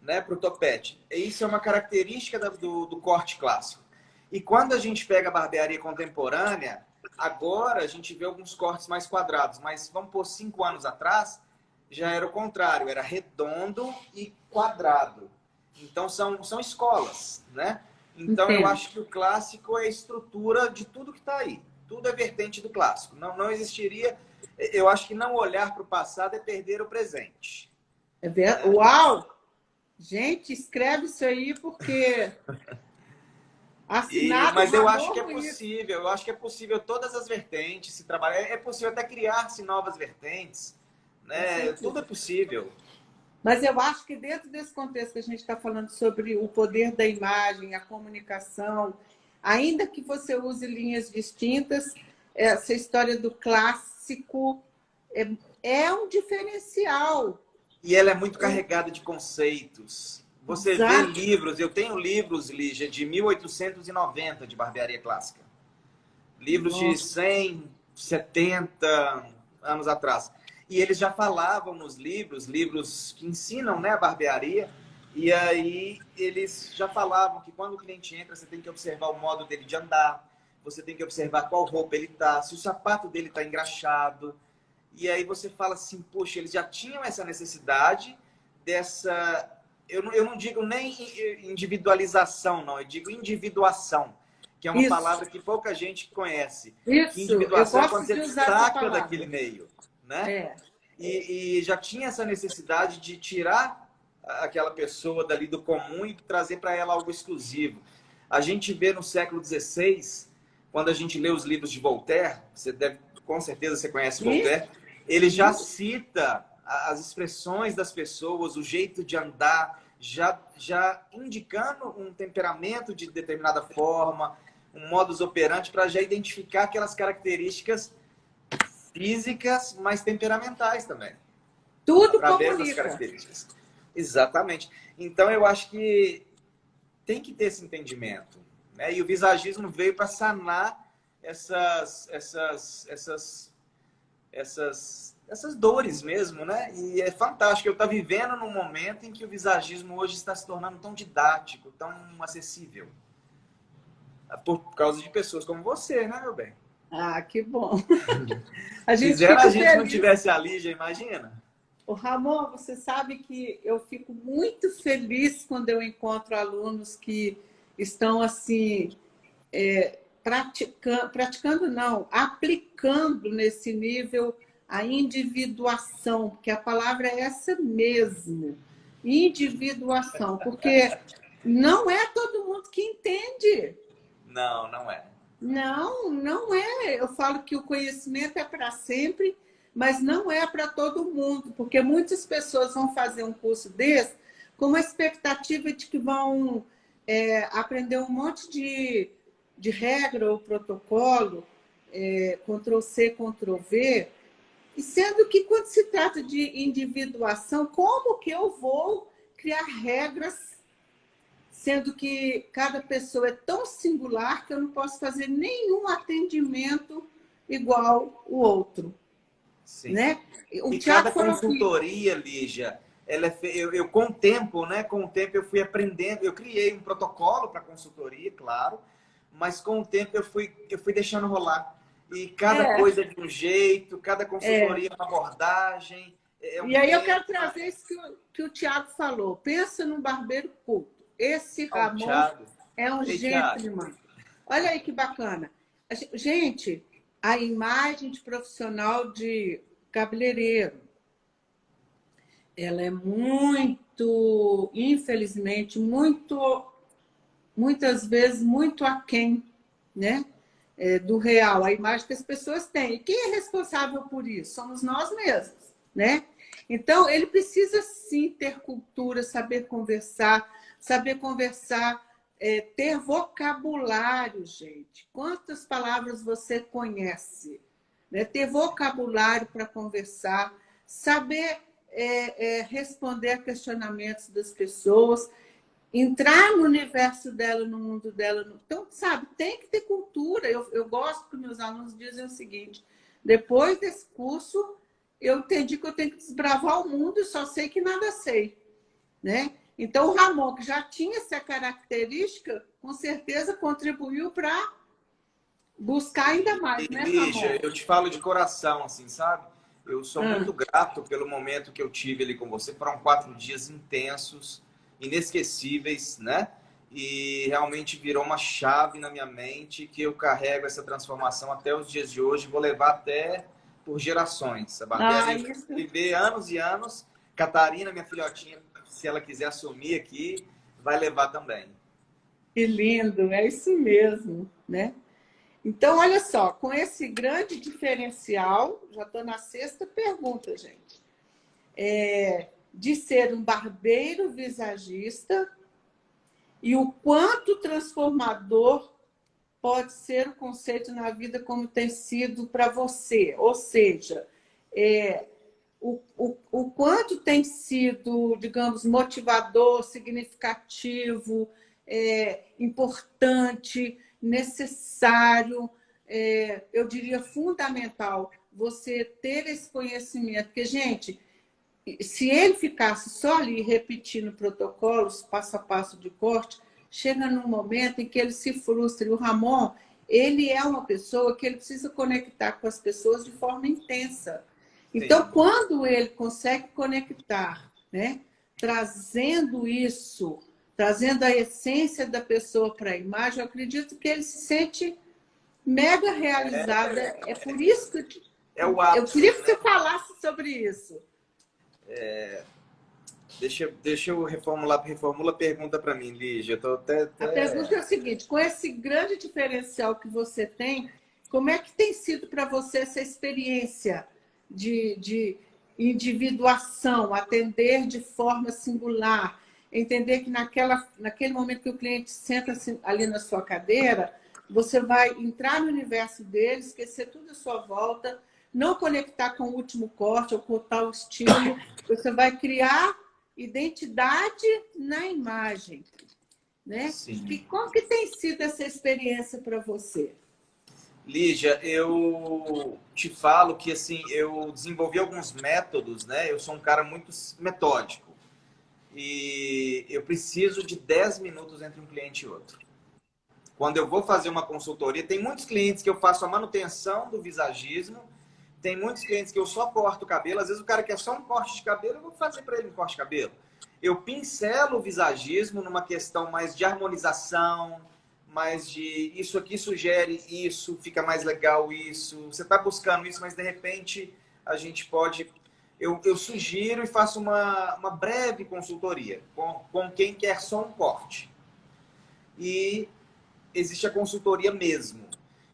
né, para o topete. Isso é uma característica do corte clássico. E quando a gente pega a barbearia contemporânea, agora a gente vê alguns cortes mais quadrados, mas vamos por 5 anos atrás, já era o contrário, era redondo e quadrado. Então são escolas, né? Então eu Entendo. acho que o clássico é a estrutura de tudo que está aí. Tudo é vertente do clássico. Não existiria. Eu acho que não olhar para o passado é perder o presente. Uau! Gente, escreve isso aí porque assinado Mas eu acho que Ramon é Luiz. possível. Eu acho que é possível todas as vertentes se trabalhar. É possível até criar-se novas vertentes, Com né? Tudo é certeza. possível. Mas eu acho que dentro desse contexto que a gente está falando sobre o poder da imagem, a comunicação, ainda que você use linhas distintas, essa história do clássico é um diferencial. E ela é muito carregada de conceitos. Você vê Exato. livros, eu tenho livros, Lígia, de 1890 de barbearia clássica. Livros de Nossa. 100, 70 anos atrás. E eles já falavam nos livros, livros que ensinam, né, a barbearia, E aí eles já falavam que quando o cliente entra, você tem que observar o modo dele de andar, você tem que observar qual roupa ele tá, se o sapato dele tá engraxado. E aí você fala assim, poxa, eles já tinham essa necessidade dessa... Eu não digo nem individualização, não, eu digo individuação, que é uma Isso, palavra que pouca gente conhece. Que isso. Eu individuação é quando gosto você de usar essa destaca daquele palavra. meio, né? É. E já tinha essa necessidade de tirar aquela pessoa dali do comum e trazer para ela algo exclusivo. A gente vê no século XVI, quando a gente lê os livros de Voltaire, você deve, com certeza você conhece E, Voltaire, ele já cita as expressões das pessoas, o jeito de andar, já indicando um temperamento de determinada forma, um modus operandi para já identificar aquelas características físicas, mas temperamentais também, tudo através das comunica. características. Exatamente. Então, eu acho que tem que ter esse entendimento, né? E o visagismo veio para sanar essas dores mesmo, né? E é fantástico. Eu estou vivendo num momento em que o visagismo hoje está se tornando tão didático, tão acessível. Por causa de pessoas como você, né, meu bem? Ah, que bom. A gente Fizeram a fica gente não feliz. tivesse a Lígia, imagina. Ô, Ramon, você sabe que eu fico muito feliz quando eu encontro alunos que estão assim, praticando não, aplicando nesse nível a individuação, porque a palavra é essa mesmo, individuação, porque não é todo mundo que entende. Não, não é. Não, não é. Eu falo que o conhecimento é para sempre, mas não é para todo mundo, porque muitas pessoas vão fazer um curso desse com uma expectativa de que vão aprender um monte de regra ou protocolo, Ctrl+C, Ctrl+V, e sendo que quando se trata de individuação, como que eu vou criar regras sendo que cada pessoa é tão singular que eu não posso fazer nenhum atendimento igual o outro, Sim. né? O E Tiago cada falou que consultoria, Lígia, eu com o tempo, né? Com o tempo eu fui aprendendo, eu criei um protocolo para consultoria, claro, mas com o tempo eu fui deixando rolar. E cada é, coisa é de um jeito, cada é. consultoria é uma abordagem, é um E aí eu tema. quero trazer isso que o Tiago falou. Pensa num barbeiro culto. Esse Ó, o Ramon Thiago. é um Ei, Thiago. gentleman. Olha aí que bacana. Gente, a imagem de profissional de cabeleireiro, ela é muito, infelizmente, muitas vezes, muito aquém, né? Do real, a imagem que as pessoas têm. E quem é responsável por isso? Somos nós mesmos, né? Então, ele precisa sim ter cultura, saber conversar, ter vocabulário, gente. Quantas palavras você conhece? Né? Ter vocabulário para conversar, saber responder a questionamentos das pessoas, entrar no universo dela, no mundo dela. Então, sabe, tem que ter cultura. Eu gosto que meus alunos dizem o seguinte: depois desse curso, eu entendi que eu tenho que desbravar o mundo e só sei que nada sei, né? Então, o Ramon, que já tinha essa característica, com certeza contribuiu para buscar ainda mais, E, né, Lígia, Ramon? eu te falo de coração, assim, sabe? Eu sou Ah, muito grato pelo momento que eu tive ali com você. Foram 4 dias intensos, inesquecíveis, né? E realmente virou uma chave na minha mente que eu carrego essa transformação até os dias de hoje. Vou levar até por gerações. A barbearia vai isso. viver anos e anos. Catarina, minha filhotinha, se ela quiser assumir aqui, vai levar também. Que lindo, é isso mesmo, né? Então, olha só, com esse grande diferencial, já estou na sexta pergunta, gente, de ser um barbeiro visagista e o quanto transformador pode ser o conceito na vida como tem sido para você. Ou seja, o quanto tem sido, digamos, motivador, significativo, importante, necessário, eu diria fundamental, você ter esse conhecimento. Porque, gente, se ele ficasse só ali repetindo protocolos, passo a passo de corte, chega num momento em que ele se frustra. E o Ramon, ele é uma pessoa que ele precisa conectar com as pessoas de forma intensa. Então, Sim. quando ele consegue conectar, né, trazendo isso, trazendo a essência da pessoa para a imagem, eu acredito que ele se sente mega realizada. É por isso que É o eu ápice, queria que né? você falasse sobre isso. Deixa eu reformula a pergunta para mim, Lígia. Eu tô A pergunta é a seguinte: com esse grande diferencial que você tem, como é que tem sido para você essa experiência de individuação, atender de forma singular, entender que naquele momento que o cliente senta ali na sua cadeira, você vai entrar no universo dele, esquecer tudo à sua volta, não conectar com o último corte ou com tal estilo, você vai criar identidade na imagem, né? Sim. Como que tem sido essa experiência para você? Lígia, eu te falo que assim, eu desenvolvi alguns métodos, né? Eu sou um cara muito metódico. E eu preciso de 10 minutos entre um cliente e outro. Quando eu vou fazer uma consultoria, tem muitos clientes que eu faço a manutenção do visagismo, tem muitos clientes que eu só corto o cabelo, às vezes o cara quer só um corte de cabelo, eu vou fazer para ele um corte de cabelo. Eu pincelo o visagismo numa questão mais de harmonização, mais de isso aqui sugere isso, fica mais legal isso, você está buscando isso, mas de repente a gente pode... Eu sugiro e faço uma breve consultoria com quem quer só um corte. E existe a consultoria mesmo.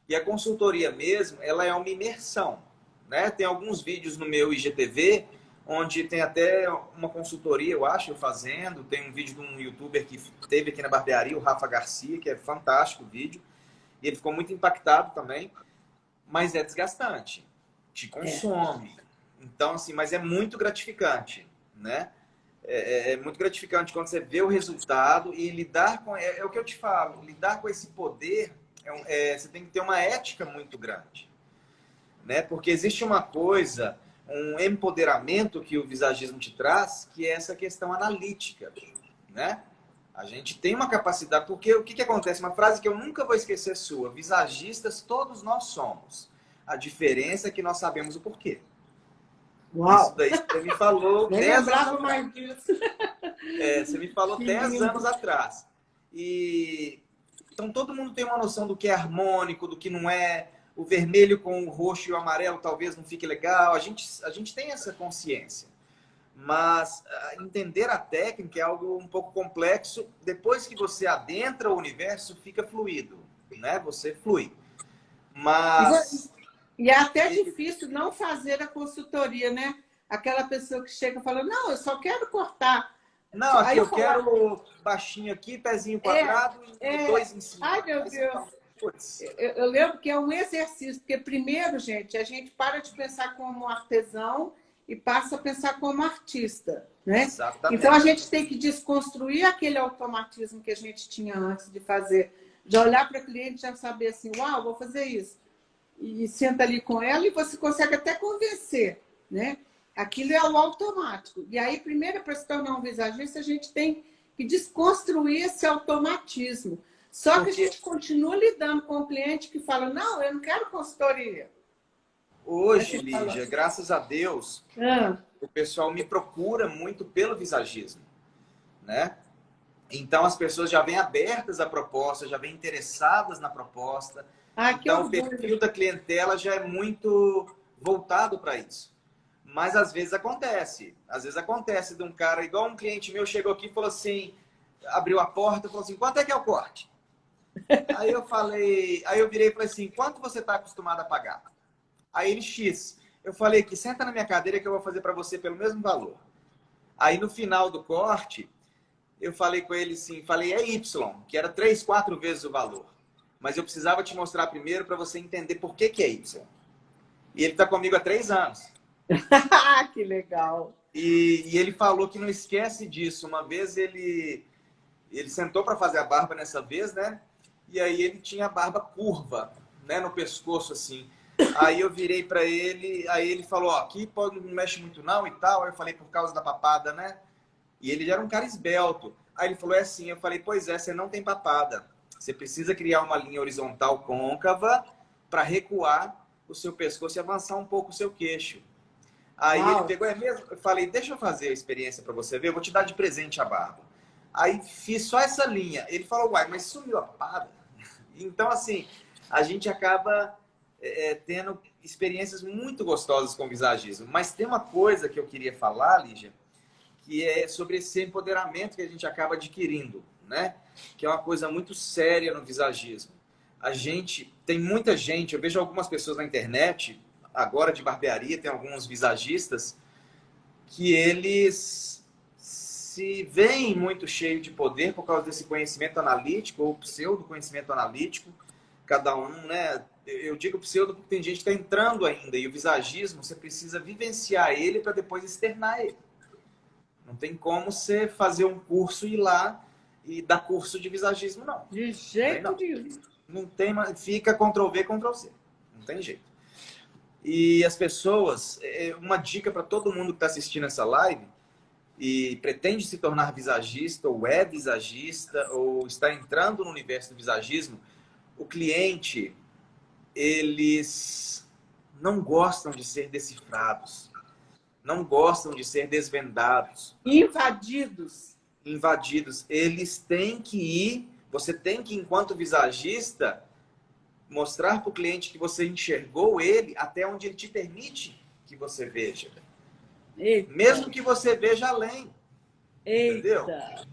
E a consultoria mesmo, ela é uma imersão, né? Tem alguns vídeos no meu IGTV, onde tem até uma consultoria, eu acho, eu fazendo. Tem um vídeo de um youtuber que teve aqui na barbearia, o Rafa Garcia, que é fantástico o vídeo. E ele ficou muito impactado também. Mas é desgastante. Te consome. Então, assim, mas é muito gratificante, né? É muito gratificante quando você vê o resultado e lidar com... É o que eu te falo, lidar com esse poder, você tem que ter uma ética muito grande, né? Porque existe uma coisa, um empoderamento que o visagismo te traz, que é essa questão analítica, né? A gente tem uma capacidade... Porque o que acontece? Uma frase que eu nunca vou esquecer sua. Visagistas todos nós somos. A diferença é que nós sabemos o porquê. Uau! Isso daí você me falou Nem 10 lembrava anos mais atrás. disso. Você me falou Que 10 lindo. anos atrás. E então todo mundo tem uma noção do que é harmônico, do que não é. O vermelho com o roxo e o amarelo talvez não fique legal. A gente tem essa consciência. Mas entender a técnica é algo um pouco complexo. Depois que você adentra o universo, fica fluido, né? Você flui. Mas... E é até difícil não fazer a consultoria, né? Aquela pessoa que chega e fala, não, eu só quero cortar. Não, aqui Aí eu quero baixinho aqui, pezinho quadrado e dois em cima. Ai, meu Deus. Eu lembro que é um exercício, porque primeiro, gente, a gente para de pensar como artesão e passa a pensar como artista, né? Exatamente. Então a gente tem que desconstruir aquele automatismo que a gente tinha antes de fazer, de olhar para o cliente e já saber assim, uau, vou fazer isso. E senta ali com ela e você consegue até convencer, né? Aquilo é o automático. E aí, primeiro, para se tornar um visagista, a gente tem que desconstruir esse automatismo. Só que a gente continua lidando com o cliente que fala, não, eu não quero consultoria. Hoje, Lígia, graças a Deus, o pessoal me procura muito pelo visagismo, né? Então, as pessoas já vêm abertas à proposta, já vêm interessadas na proposta. Então, o perfil da clientela já é muito voltado para isso. Mas, às vezes acontece. Às vezes acontece de um cara, igual um cliente meu, chegou aqui e falou assim, abriu a porta e falou assim, quanto é que é o corte? Aí eu virei e falei assim, quanto você está acostumado a pagar? Aí ele, X. Eu falei que senta na minha cadeira que eu vou fazer para você pelo mesmo valor. Aí, no final do corte, eu falei com ele assim, falei, Y, que era 3, 4 vezes o valor. Mas eu precisava te mostrar primeiro para você entender por que é Y. E ele está comigo há 3 anos. Que legal. E ele falou que não esquece disso. Uma vez ele sentou para fazer a barba nessa vez, né? E aí ele tinha a barba curva, né, no pescoço, assim. Aí eu virei para ele, aí ele falou, ó, aqui pode, não mexe muito não e tal. Aí eu falei, por causa da papada, né? E ele já era um cara esbelto. Aí ele falou, é assim. Eu falei, pois é, você não tem papada. Você precisa criar uma linha horizontal côncava para recuar o seu pescoço e avançar um pouco o seu queixo. Aí ele Uau! pegou, é mesmo? Eu falei, deixa eu fazer a experiência para você ver, eu vou te dar de presente a barba. Aí fiz só essa linha. Ele falou, uai, mas sumiu a papada. Então, assim, a gente acaba tendo experiências muito gostosas com o visagismo. Mas tem uma coisa que eu queria falar, Lígia, que é sobre esse empoderamento que a gente acaba adquirindo, né? Que é uma coisa muito séria no visagismo. A gente, tem muita gente, eu vejo algumas pessoas na internet, agora de barbearia, tem alguns visagistas, que eles se veem muito cheios de poder por causa desse conhecimento analítico, ou pseudo conhecimento analítico, cada um, né? Eu digo pseudo porque tem gente que está entrando ainda, e o visagismo, você precisa vivenciar ele para depois externar ele. Não tem como você fazer um curso e ir lá e dar curso de visagismo, não. De jeito Não. nenhum. Não tem, fica Ctrl+V, Ctrl+C. Não tem jeito. E as pessoas, uma dica para todo mundo que está assistindo essa live e pretende se tornar visagista, ou é visagista, ou está entrando no universo do visagismo, o cliente, eles não gostam de ser decifrados, não gostam de ser desvendados, Invadidos. invadidos. Eles têm que ir, você tem que, enquanto visagista, mostrar para o cliente que você enxergou ele até onde ele te permite que você veja. Eita. Mesmo que você veja além. Entendeu? Eita.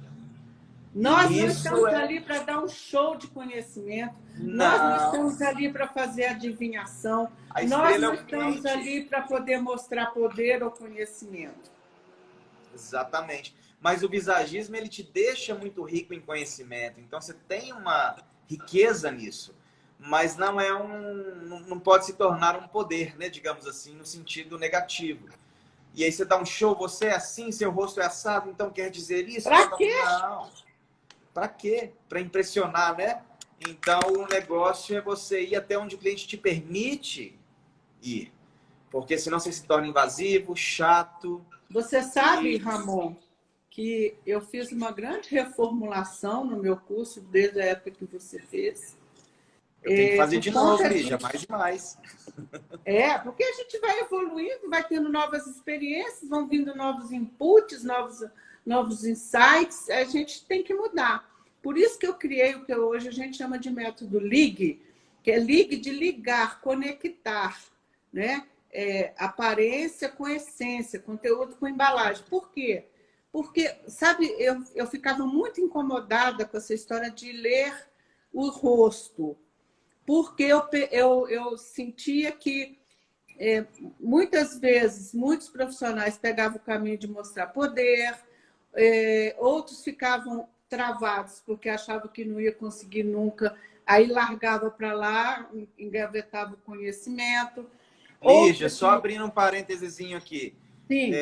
Nós não Isso estamos ali para dar um show de conhecimento. Nós não estamos ali para fazer adivinhação. A Nós estrela não é o estamos cliente. ali para poder mostrar poder ou conhecimento. Exatamente. Mas o visagismo, ele te deixa muito rico em conhecimento. Então, você tem uma riqueza nisso. Mas não é não pode se tornar um poder, né? Digamos assim, no sentido negativo. E aí você dá um show, você é assim, seu rosto é assado, então quer dizer isso? Para quê? Não. Para quê? Para impressionar, né? Então, o negócio é você ir até onde o cliente te permite ir. Porque senão você se torna invasivo, chato. Você sabe, Ramon, que eu fiz uma grande reformulação no meu curso desde a época que você fez. Eu tenho que fazer de novo, Lígia, mais e mais. Porque a gente vai evoluindo, vai tendo novas experiências, vão vindo novos inputs, novos insights, a gente tem que mudar. Por isso que eu criei o que hoje a gente chama de método LIG, que é LIG de ligar, conectar, né? Aparência com essência, conteúdo com embalagem. Por quê? Porque, sabe, eu ficava muito incomodada com essa história de ler o rosto, porque eu sentia que muitas vezes muitos profissionais pegavam o caminho de mostrar poder, outros ficavam travados porque achavam que não ia conseguir nunca, aí largava para lá, engavetava o conhecimento. Lígia, só abrindo um parênteses aqui. Sim.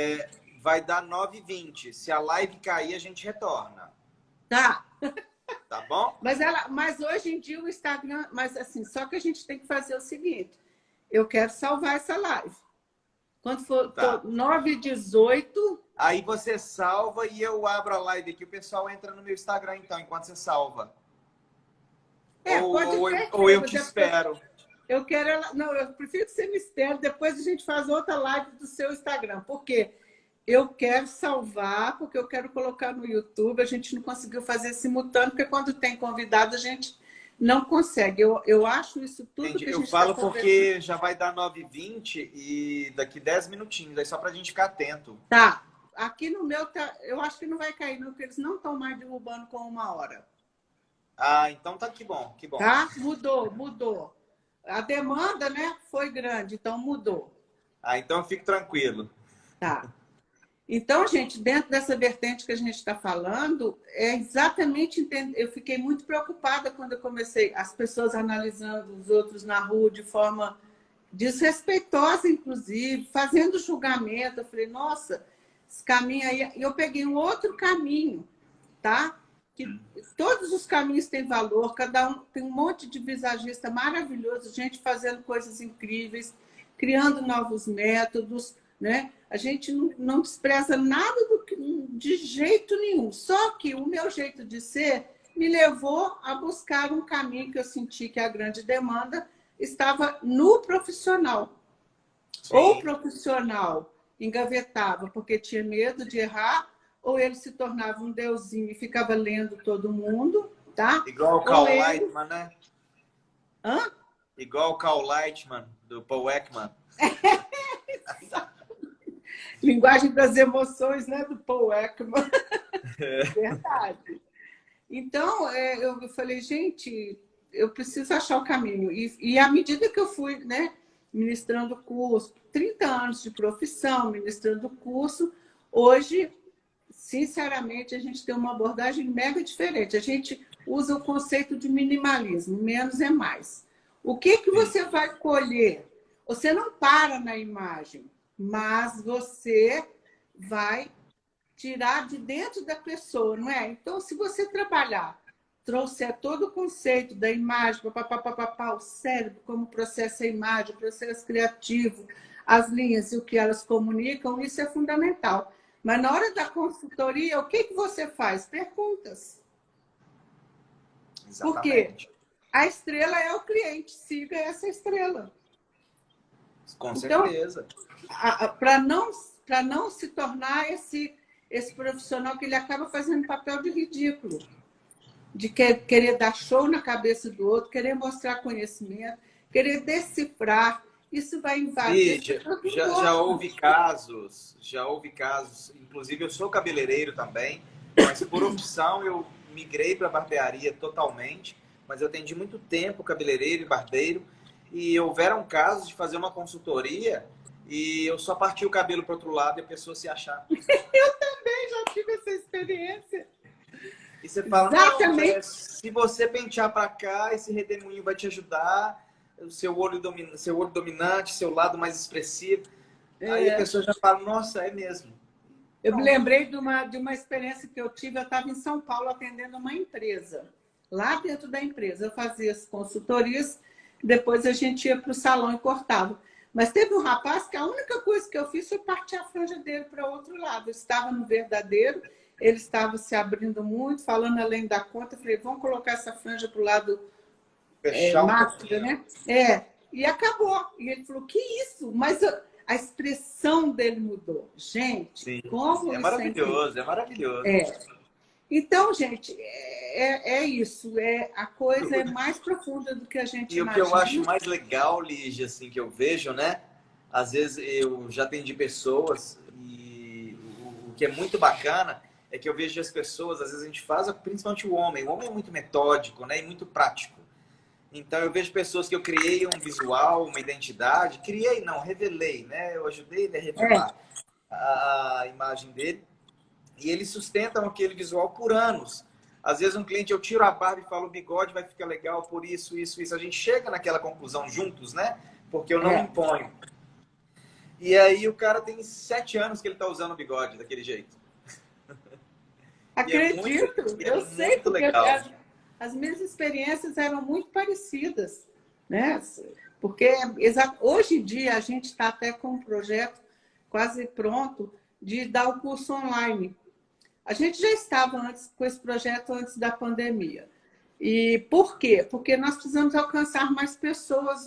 Vai dar 9h20. Se a live cair, a gente retorna. Tá. Tá bom? Mas hoje em dia o Instagram... Mas assim, só que a gente tem que fazer o seguinte. Eu quero salvar essa live. Quando for 9h18... Aí você salva e eu abro a live aqui. O pessoal entra no meu Instagram, então, enquanto você salva. Ou eu te espero. Eu quero ela... Não, eu prefiro que você me espere. Depois a gente faz outra live do seu Instagram. Por quê? Eu quero salvar, porque eu quero colocar no YouTube. A gente não conseguiu fazer simultâneo, porque quando tem convidado, a gente não consegue. Eu acho isso tudo. Entendi. Que a gente eu falo porque já vai dar 9h20 e daqui 10 minutinhos. Aí só pra gente ficar atento. Tá. Aqui no meu, eu acho que não vai cair, não, porque eles não estão mais derrubando com 1 hora. Ah, então tá, que bom, que bom. Tá? Mudou. A demanda, né, foi grande, então mudou. Ah, então eu fico tranquilo. Tá. Então, gente, dentro dessa vertente que a gente está falando, é exatamente... Eu fiquei muito preocupada quando eu comecei, as pessoas analisando os outros na rua de forma desrespeitosa, inclusive, fazendo julgamento. Eu falei, nossa, esse caminho aí... E eu peguei um outro caminho, tá? que todos os caminhos têm valor, cada um tem um monte de visagista maravilhoso, gente fazendo coisas incríveis, criando novos métodos, né? A gente não despreza nada de jeito nenhum. Só que o meu jeito de ser me levou a buscar um caminho que eu senti que a grande demanda estava no profissional. Sim. Ou o profissional engavetava porque tinha medo de errar, ou ele se tornava um deusinho e ficava lendo todo mundo, tá? Igual o Cal Lightman, né? Hã? Igual o Cal Lightman, do Paul Ekman. Linguagem das emoções, né? Do Paul Ekman. Verdade. Então, eu falei, gente, eu preciso achar o caminho. E à medida que eu fui, né, ministrando curso, 30 anos de profissão, ministrando curso, hoje, sinceramente, a gente tem uma abordagem mega diferente. A gente usa o conceito de minimalismo, menos é mais. O que você vai colher? Você não para na imagem, mas você vai tirar de dentro da pessoa, não é? Então, se você trabalhar, trouxer todo o conceito da imagem, o cérebro, como processa a imagem, o processo criativo, as linhas e o que elas comunicam, isso é fundamental. Mas na hora da consultoria, o que você faz? Perguntas. Exatamente. Porque a estrela é o cliente, siga essa estrela. Com então, certeza. Para não se tornar esse profissional que ele acaba fazendo papel de ridículo, de querer dar show na cabeça do outro, querer mostrar conhecimento, querer decifrar. Isso vai invadir. Já houve casos, inclusive eu sou cabeleireiro também, mas por opção eu migrei para barbearia totalmente, mas eu atendi muito tempo cabeleireiro e barbeiro, e houveram casos de fazer uma consultoria e eu só parti o cabelo para o outro lado e a pessoa se achar. Eu também já tive essa experiência. E você fala, exatamente. Não, se você pentear para cá, esse redemoinho vai te ajudar, o seu olho dominante, seu lado mais expressivo. Aí a pessoa já fala, nossa, é mesmo. Eu me lembrei de uma experiência que eu tive. Eu estava em São Paulo atendendo uma empresa. Lá dentro da empresa, eu fazia as consultorias, depois a gente ia para o salão e cortava. Mas teve um rapaz que a única coisa que eu fiz foi partir a franja dele para o outro lado. Eu estava no verdadeiro, ele estava se abrindo muito, falando além da conta. Eu falei, vamos colocar essa franja para o lado máscara, né? E acabou. E ele falou, que isso? Mas a expressão dele mudou. Gente, sim, como é maravilhoso, é maravilhoso. Então, gente, é isso. A coisa é mais profunda do que a gente imagina. E o que eu acho mais legal, Lígia, assim, que eu vejo, né? Às vezes eu já atendi pessoas e o que é muito bacana é que eu vejo as pessoas, às vezes a gente faz, principalmente o homem é muito metódico, né? E muito prático. Então eu vejo pessoas que eu criei um visual, uma identidade, revelei, né? Eu ajudei ele a revelar a imagem dele. E eles sustentam aquele visual por anos. Às vezes um cliente, eu tiro a barba e falo, o bigode vai ficar legal por isso. A gente chega naquela conclusão juntos, né? Porque eu não imponho. E aí o cara tem 7 anos que ele está usando o bigode daquele jeito. Acredito, eu sei, porque as minhas experiências eram muito parecidas, né? Porque hoje em dia a gente está até com um projeto quase pronto de dar o curso online. A gente já estava com esse projeto antes da pandemia. E por quê? Porque nós precisamos alcançar mais pessoas,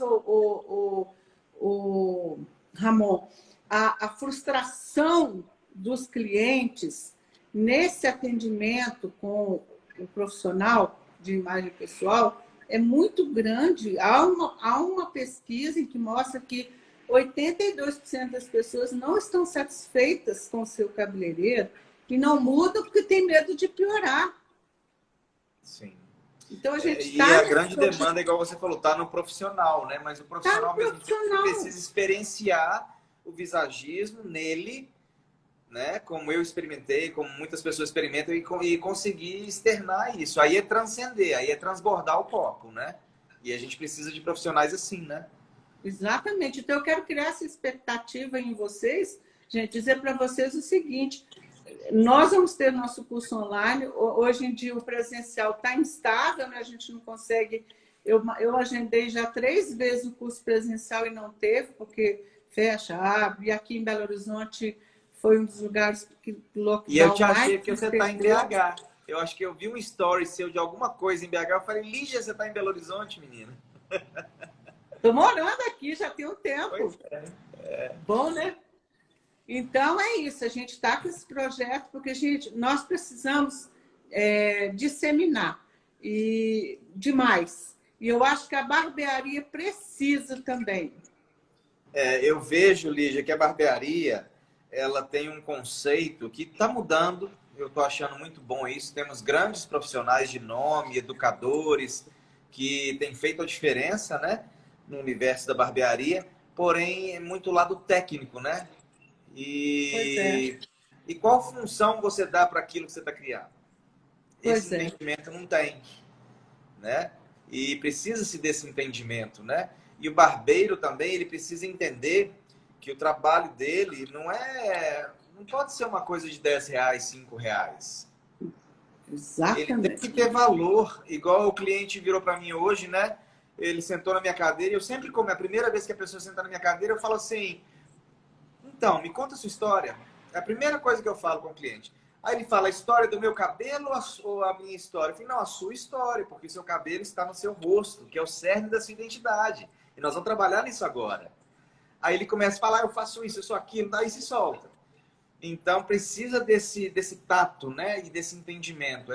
Ramon. A frustração dos clientes nesse atendimento com o profissional de imagem pessoal é muito grande. Há uma pesquisa em que mostra que 82% das pessoas não estão satisfeitas com o seu cabeleireiro e não mudam porque tem medo de piorar. Sim. Então a gente e a grande demanda, igual você falou, está no profissional, né? Mas o profissional mesmo precisa experienciar o visagismo nele, né? Como eu experimentei, como muitas pessoas experimentam, e conseguir externar isso. Aí é transcender, aí é transbordar o copo, né? E a gente precisa de profissionais assim, né? Exatamente. Então eu quero criar essa expectativa em vocês, gente, dizer para vocês o seguinte: Nós vamos ter nosso curso online. Hoje em dia o presencial está instável, né? A gente não consegue. Eu agendei já 3 vezes o curso presencial e não teve, porque fecha, abre. E aqui em Belo Horizonte foi um dos lugares que o lockdown E eu te mais achei que você está em perdeu. BH. Eu acho que eu vi um story seu de alguma coisa em BH. Eu falei, Lígia, você está em Belo Horizonte, menina? Estou morando aqui já tem um tempo. Pois é. Bom, né? Então é isso, a gente está com esse projeto porque nós precisamos disseminar e demais. E eu acho que a barbearia precisa também. Eu vejo, Lígia, que a barbearia ela tem um conceito que está mudando. Eu estou achando muito bom isso. Temos grandes profissionais de nome, educadores, que têm feito a diferença, né, no universo da barbearia, porém é muito lado técnico, né? Pois é. E qual função você dá para aquilo que você está criando? Esse Pois é. entendimento não tem, né? E precisa-se desse entendimento, né? E o barbeiro também, ele precisa entender que o trabalho dele não pode ser uma coisa de R$10, R$5. Ele tem que Exatamente. ter valor, igual o cliente virou para mim hoje, né? Ele sentou na minha cadeira e eu sempre, como é a primeira vez que a pessoa senta na minha cadeira, eu falo assim, então, me conta a sua história. É a primeira coisa que eu falo com o cliente. Aí ele fala, a história do meu cabelo ou a minha história? Eu falei, não, a sua história, porque o seu cabelo está no seu rosto, que é o cerne da sua identidade. E nós vamos trabalhar nisso agora. Aí ele começa a falar, eu faço isso, eu sou aquilo, daí se solta. Então, precisa desse tato, né? E desse entendimento.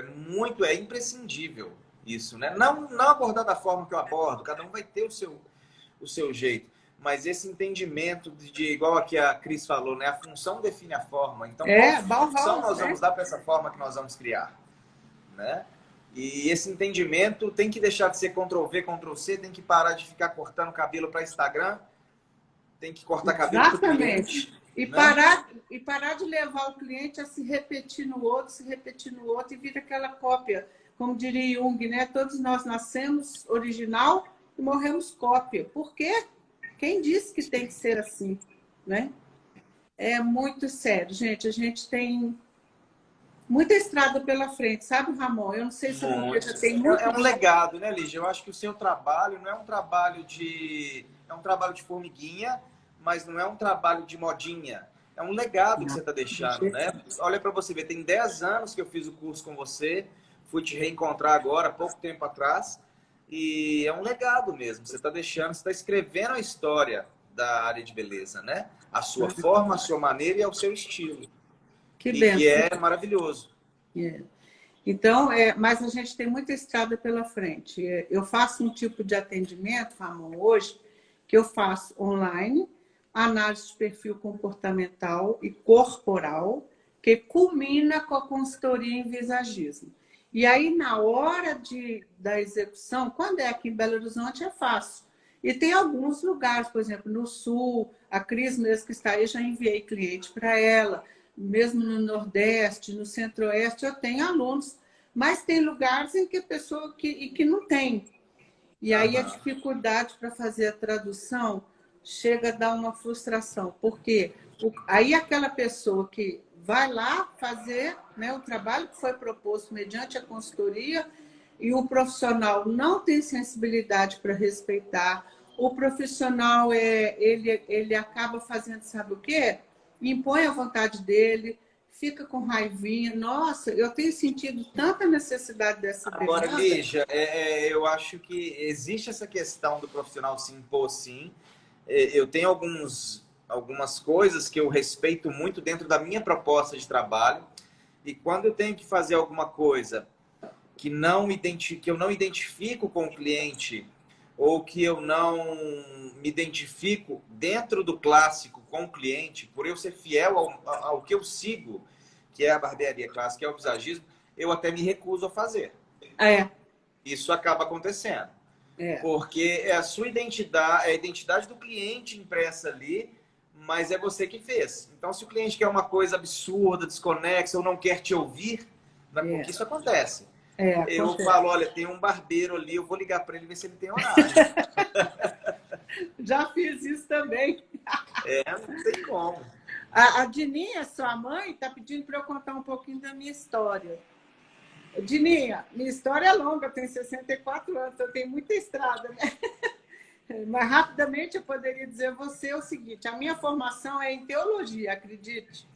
É imprescindível isso, né? Não abordar da forma que eu abordo, cada um vai ter o seu jeito. Mas esse entendimento igual aqui a Cris falou, né? A função define a forma. Então, qual função nós vamos dar para essa forma que nós vamos criar? Né? E esse entendimento tem que deixar de ser Ctrl+V, Ctrl+C, tem que parar de ficar cortando cabelo para Instagram, tem que cortar cabelo para o cliente. E, né? parar de levar o cliente a se repetir no outro, e vira aquela cópia. Como diria Jung, né? Todos nós nascemos original e morremos cópia. Por quê? Quem disse que tem que ser assim, né? É muito sério, gente. A gente tem muita estrada pela frente, sabe, Ramon? Eu não sei se você já tem muito... É um legado, né, Lígia? Eu acho que o seu trabalho não é um trabalho É um trabalho de formiguinha, mas não é um trabalho de modinha. É um legado que você está deixando, né? Olha para você ver, tem 10 anos que eu fiz o curso com você, fui te reencontrar agora, há pouco tempo atrás, e é um legado mesmo. Você está deixando, você está escrevendo a história da área de beleza, né? A sua forma, a sua maneira e ao seu estilo. Que é maravilhoso. Então, mas a gente tem muita estrada pela frente. Eu faço um tipo de atendimento, Ramon, hoje, que eu faço online, análise de perfil comportamental e corporal, que culmina com a consultoria em visagismo. E aí, na hora da execução, quando é aqui em Belo Horizonte, é fácil. E tem alguns lugares, por exemplo, no Sul, a Cris mesmo que está aí, já enviei cliente para ela, mesmo no Nordeste, no Centro-Oeste, eu tenho alunos, mas tem lugares em que a pessoa que não tem. E aí a dificuldade para fazer a tradução chega a dar uma frustração, porque aí aquela pessoa que vai lá fazer, né, o trabalho que foi proposto mediante a consultoria e o profissional não tem sensibilidade para respeitar, o profissional ele acaba fazendo, sabe o quê? Impõe a vontade dele, fica com raivinha. Nossa, eu tenho sentido tanta necessidade dessa demanda. Agora, Lígia, eu acho que existe essa questão do profissional se impor, sim. Eu tenho algumas coisas que eu respeito muito dentro da minha proposta de trabalho. E quando eu tenho que fazer alguma coisa que eu não identifico com o cliente ou que eu não me identifico dentro do clássico com o cliente, por eu ser fiel ao que eu sigo, que é a barbearia clássica, que é o visagismo, eu até me recuso a fazer. Isso acaba acontecendo. Porque é a sua identidade, é a identidade do cliente impressa ali, mas é você que fez. Então, se o cliente quer uma coisa absurda, desconexa, ou não quer te ouvir, porque isso acontece. Eu falo, olha, tem um barbeiro ali, eu vou ligar para ele ver se ele tem horário. Já fiz isso também. Não tem como. A Dininha, sua mãe, está pedindo para eu contar um pouquinho da minha história. Dininha, minha história é longa, eu tenho 64 anos, eu tenho muita estrada, né? Mas rapidamente eu poderia dizer a você o seguinte: a minha formação é em teologia, acredite.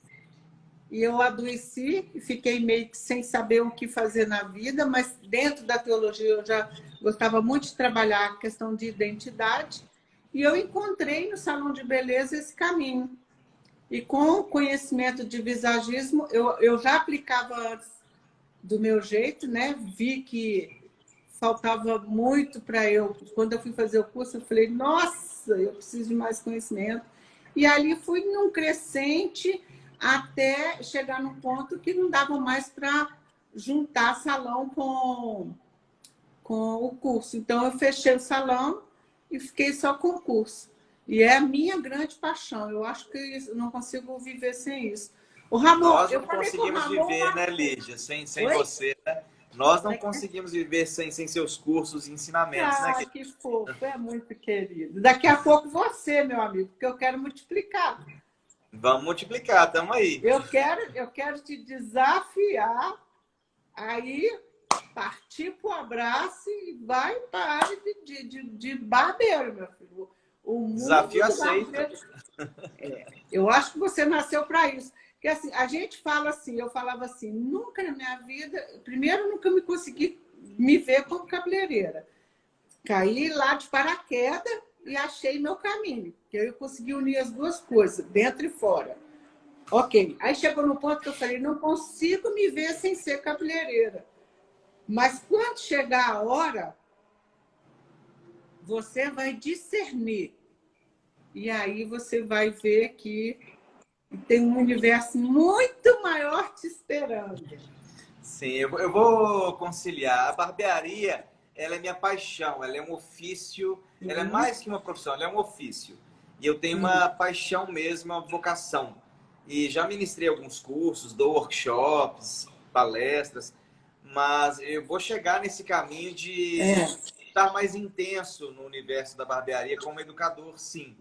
E eu adoeci e fiquei meio que sem saber o que fazer na vida, mas dentro da teologia eu já gostava muito de trabalhar a questão de identidade. E eu encontrei no salão de beleza esse caminho. E com o conhecimento de visagismo, eu já aplicava antes do meu jeito, né? Vi que faltava muito para eu. Quando eu fui fazer o curso, eu falei, nossa, eu preciso de mais conhecimento. E ali fui num crescente até chegar no ponto que não dava mais para juntar salão com o curso. Então, eu fechei o salão e fiquei só com o curso. E é a minha grande paixão. Eu acho que eu não consigo viver sem isso. O Ramon, Nós eu não falei com o conseguimos Ramon... viver, né, Lígia? Sem Oi? você, né? Nós não conseguimos viver sem seus cursos e ensinamentos, né? Ah, que fofo, é muito querido. Daqui a pouco você, meu amigo, porque eu quero multiplicar. Vamos multiplicar, estamos aí. Eu quero te desafiar, aí partir para o abraço e vai para a área de barbeiro, meu filho. O mundo Desafio do aceito. barbeiro, eu acho que você nasceu para isso. Porque assim, a gente fala assim, eu falava assim, nunca na minha vida, primeiro nunca me consegui me ver como cabeleireira. Caí lá de paraquedas e achei meu caminho. Que eu consegui unir as duas coisas, dentro e fora. Ok. Aí chegou no ponto que eu falei, não consigo me ver sem ser cabeleireira. Mas quando chegar a hora, você vai discernir. E aí você vai ver que tem um universo muito maior te esperando. Sim, eu vou conciliar. A barbearia, ela é minha paixão, ela é um ofício, ela é mais que uma profissão, ela é um ofício. E eu tenho uma paixão mesmo, uma vocação. E já ministrei alguns cursos, dou workshops, palestras, mas eu vou chegar nesse caminho de estar mais intenso no universo da barbearia como educador, sim.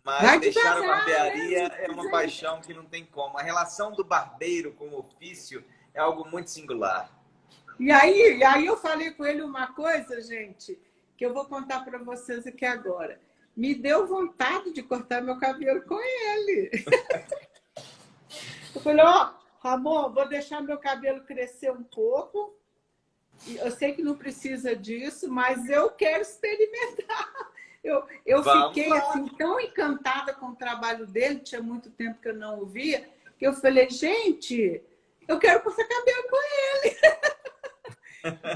Mas Vai deixar a devagar, barbearia né? é uma paixão que não tem como. A relação do barbeiro com o ofício é algo muito singular. E aí eu falei com ele uma coisa, gente, que eu vou contar para vocês aqui agora. Me deu vontade de cortar meu cabelo com ele. Eu falei, ó, Ramon, vou deixar meu cabelo crescer um pouco. Eu sei que não precisa disso, mas eu quero experimentar. Eu fiquei assim, tão encantada com o trabalho dele, tinha muito tempo que eu não o via, que eu falei, gente, eu quero cortar cabelo com ele.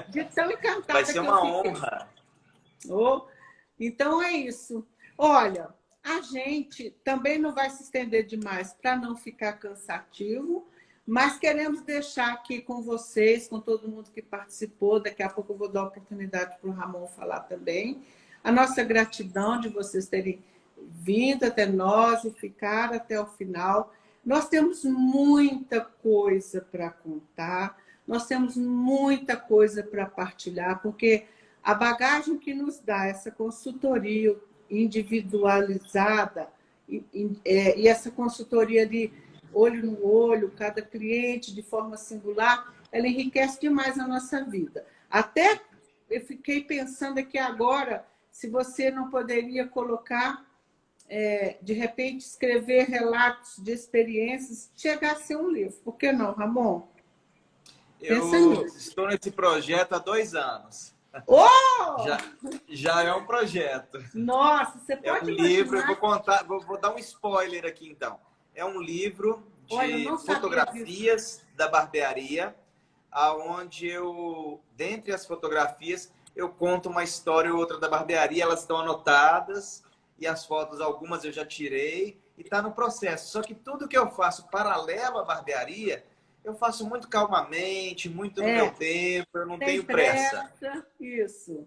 De tão encantada Vai ser que eu uma fiquei. honra. Oh, então é isso. Olha, a gente também não vai se estender demais para não ficar cansativo, mas queremos deixar aqui com vocês, com todo mundo que participou. Daqui a pouco eu vou dar a oportunidade para o Ramon falar também. A nossa gratidão de vocês terem vindo até nós e ficar até o final. Nós temos muita coisa para contar, nós temos muita coisa para partilhar, porque a bagagem que nos dá essa consultoria individualizada e essa consultoria de olho no olho, cada cliente de forma singular, ela enriquece demais a nossa vida. Até eu fiquei pensando aqui agora se você não poderia colocar, de repente, escrever relatos de experiências, chegar a ser um livro. Por que não, Ramon? Eu estou nesse projeto há 2 anos. Oh! Já é um projeto. Nossa, você pode livro, imaginar... eu vou contar, vou dar um spoiler aqui então. É um livro de fotografias da barbearia, aonde eu, dentre as fotografias, eu conto uma história ou outra da barbearia, elas estão anotadas e as fotos, algumas eu já tirei e está no processo. Só que tudo que eu faço paralelo à barbearia, eu faço muito calmamente, muito no meu tempo, eu não tenho pressa. Isso.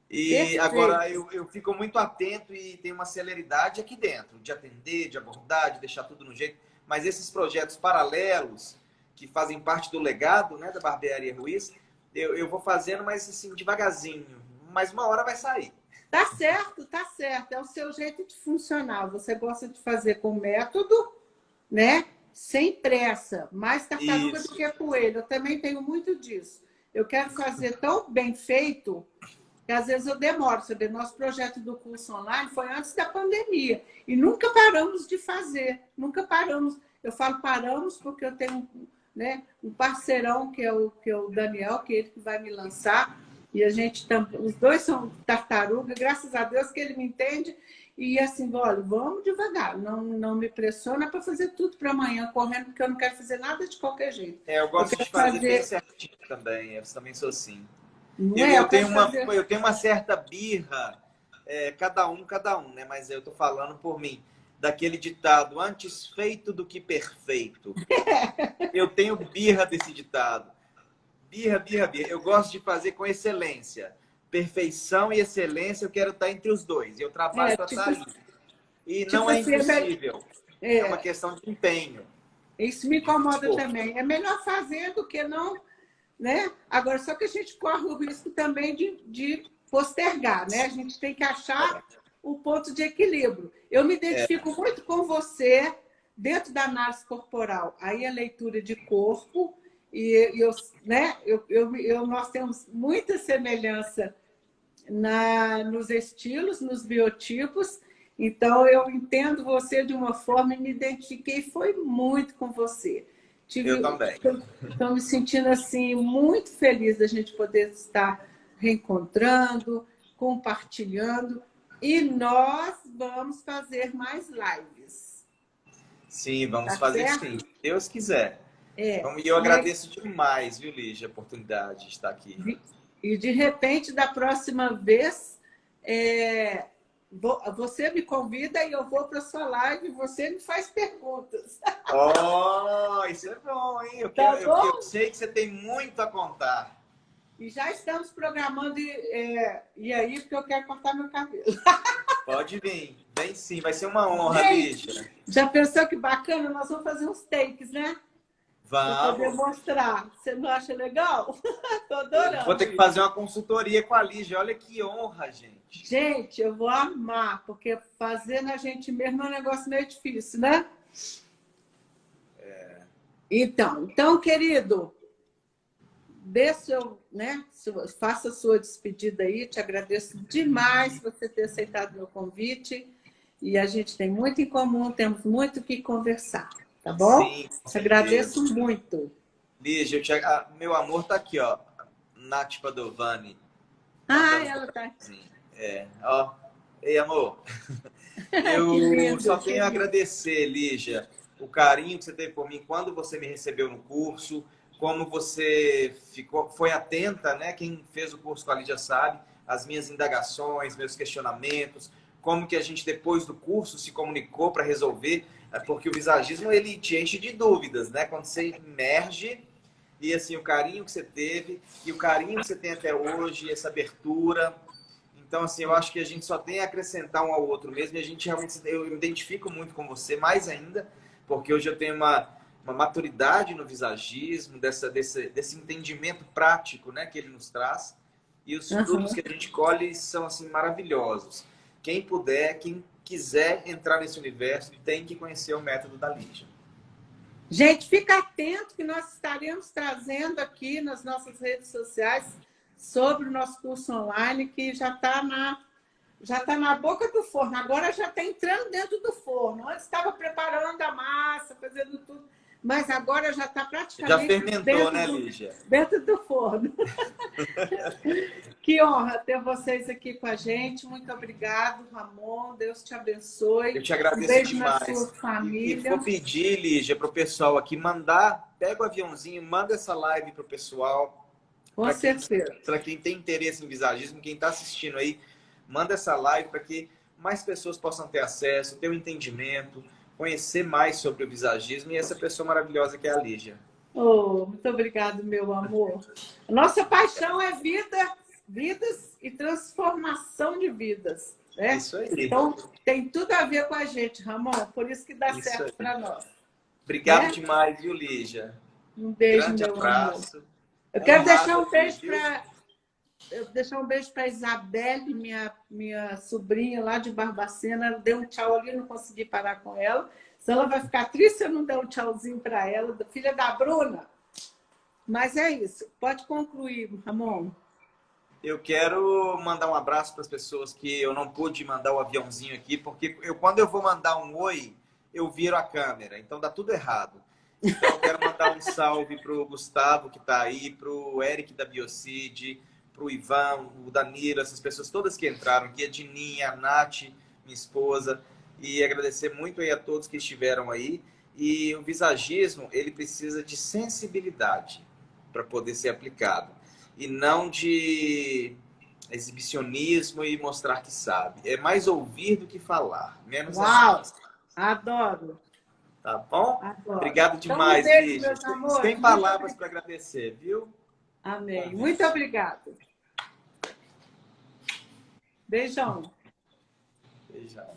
E Perfeito. agora eu fico muito atento e tenho uma celeridade aqui dentro, de atender, de abordar, de deixar tudo no jeito. Mas esses projetos paralelos, que fazem parte do legado, né, da Barbearia Ruiz, eu vou fazendo, mas assim, devagarzinho. Mas uma hora vai sair. Tá certo, tá certo. É o seu jeito de funcionar. Você gosta de fazer com método, né? Sem pressa, mais tartaruga do Isso. que coelho. Eu também tenho muito disso. Eu quero fazer tão bem feito que às vezes eu demoro. Sabe? Nosso projeto do curso online foi antes da pandemia e nunca paramos de fazer, nunca paramos. Eu falo paramos porque eu tenho, né, um parceirão que é o Daniel, que é ele que vai me lançar, e a gente os dois são tartaruga, graças a Deus que ele me entende. E assim, olha, vamos devagar, não me pressiona para fazer tudo para amanhã correndo, porque eu não quero fazer nada de qualquer jeito. Eu Eu gosto quero de fazer bem fazer, certinho também. Eu também sou assim. não Eu, é? eu Eu quero tenho fazer. eu tenho uma certa birra, cada um, né? Mas eu tô falando por mim. Daquele ditado, antes feito do que perfeito. Eu tenho birra desse ditado. Birra, birra, birra. Eu gosto de fazer com excelência. Perfeição e excelência, eu quero estar entre os dois. Eu trabalho para estar ali. E não Tipo é assim, impossível. É uma é, questão de empenho. isso me incomoda Esforço. também. É melhor fazer do que não, né? Agora, só que a gente corre o risco também de postergar, né? A gente tem que achar o ponto de equilíbrio. Eu me identifico muito com você dentro da análise corporal. Aí a leitura de corpo e eu, né? Nós temos muita semelhança nos estilos, nos biotipos. Então, eu entendo você de uma forma e me identifiquei foi muito com você. Eu também. Estou me sentindo assim muito feliz da gente poder estar reencontrando, compartilhando. E nós vamos fazer mais lives. Sim, vamos Tá fazer sim, certo? se Deus quiser. É. E eu agradeço demais, viu, Lígia, a oportunidade de estar aqui. E de repente, da próxima vez, você me convida e eu vou para a sua live e você me faz perguntas. Oh, isso é bom, hein? Tá bom? Eu sei que você tem muito a contar. E já estamos programando e aí, porque eu quero cortar meu cabelo. Pode vir, vem sim, vai ser uma honra, Gente, Lígia. já pensou que bacana? Nós vamos fazer uns takes, né? Para poder Vamos. mostrar. Você não acha legal? Tô Vou adorando ter que isso. fazer uma consultoria com a Lígia. Olha que honra, gente. Gente, eu vou amar, porque fazer na gente mesmo é um negócio meio difícil, né? Então, querido, né? Faça a sua despedida aí. Te agradeço demais por você ter aceitado meu convite. E a gente tem muito em comum, temos muito o que conversar, tá bom? Sim, com Te certeza. agradeço muito. Lígia, meu amor tá aqui, ó. Nath Padovani. Ah, Mandando ela tá. ó. Ei, amor. Que Eu lindo, só que tenho a lindo. agradecer, Lígia, o carinho que você teve por mim quando você me recebeu no curso, como você foi atenta, né? Quem fez o curso com a Lígia sabe, as minhas indagações, meus questionamentos, como que a gente depois do curso se comunicou para resolver, porque o visagismo ele te enche de dúvidas, né? Quando você emerge e assim o carinho que você teve e o carinho que você tem até hoje, essa abertura. Então, assim, eu acho que a gente só tem a acrescentar um ao outro mesmo. E a gente realmente, eu me identifico muito com você, mais ainda, porque hoje eu tenho uma maturidade no visagismo, desse entendimento prático, né, que ele nos traz. E os frutos Uhum. que a gente colhe são, assim, maravilhosos. Quem puder, quem quiser entrar nesse universo, tem que conhecer o método da Lígia. Gente, fica atento que nós estaremos trazendo aqui nas nossas redes sociais sobre o nosso curso online, que já tá na boca do forno. Agora já está entrando dentro do forno. Antes estava preparando a massa, fazendo tudo. Mas agora já está Já praticamente fermentou, né, Lígia? dentro do forno. Que honra ter vocês aqui com a gente. Muito obrigado, Ramon. Deus te abençoe. Eu te Um agradeço beijo na sua demais. E família. vou pedir, Lígia, para o pessoal aqui mandar, pega o aviãozinho, manda essa live para o pessoal. Com certeza. Para quem tem interesse em visagismo, quem está assistindo aí, manda essa live para que mais pessoas possam ter acesso, ter um entendimento, conhecer mais sobre o visagismo e essa pessoa maravilhosa que é a Lígia. Oh, muito obrigado, meu amor. Nossa paixão é vidas e transformação de vidas. Né? Isso aí. Então, tem tudo a ver com a gente, Ramon. Por isso que dá Isso certo aí. para nós. Obrigado Né? demais, viu, Lígia? Um beijo, Grande meu amor. abraço. Eu quero Honrado aqui, deixar um beijo para a Isabelle, minha sobrinha lá de Barbacena. Ela deu um tchau ali, não consegui parar com ela. Se ela vai ficar triste se eu não der um tchauzinho para ela, filha da Bruna. Mas é isso. Pode concluir, Ramon. Eu quero mandar um abraço para as pessoas que eu não pude mandar o aviãozinho aqui, porque quando eu vou mandar um oi, eu viro a câmera. Então dá tudo errado. Então eu quero mandar um salve para o Gustavo, que está aí, para o Eric da Biocid, para o Ivan, o Danilo, essas pessoas todas que entraram aqui, a Dininha, a Nath, minha esposa, e agradecer muito aí a todos que estiveram aí. E o visagismo, ele precisa de sensibilidade para poder ser aplicado, e não de exibicionismo e mostrar que sabe. É mais ouvir do que falar, menos Uau! assim. Adoro. Tá bom? Adoro. Obrigado Então, demais, um beijo, Lígia. meus amores. Sem palavras para agradecer, viu? Amém. Muito obrigada. Beijão. Beijão.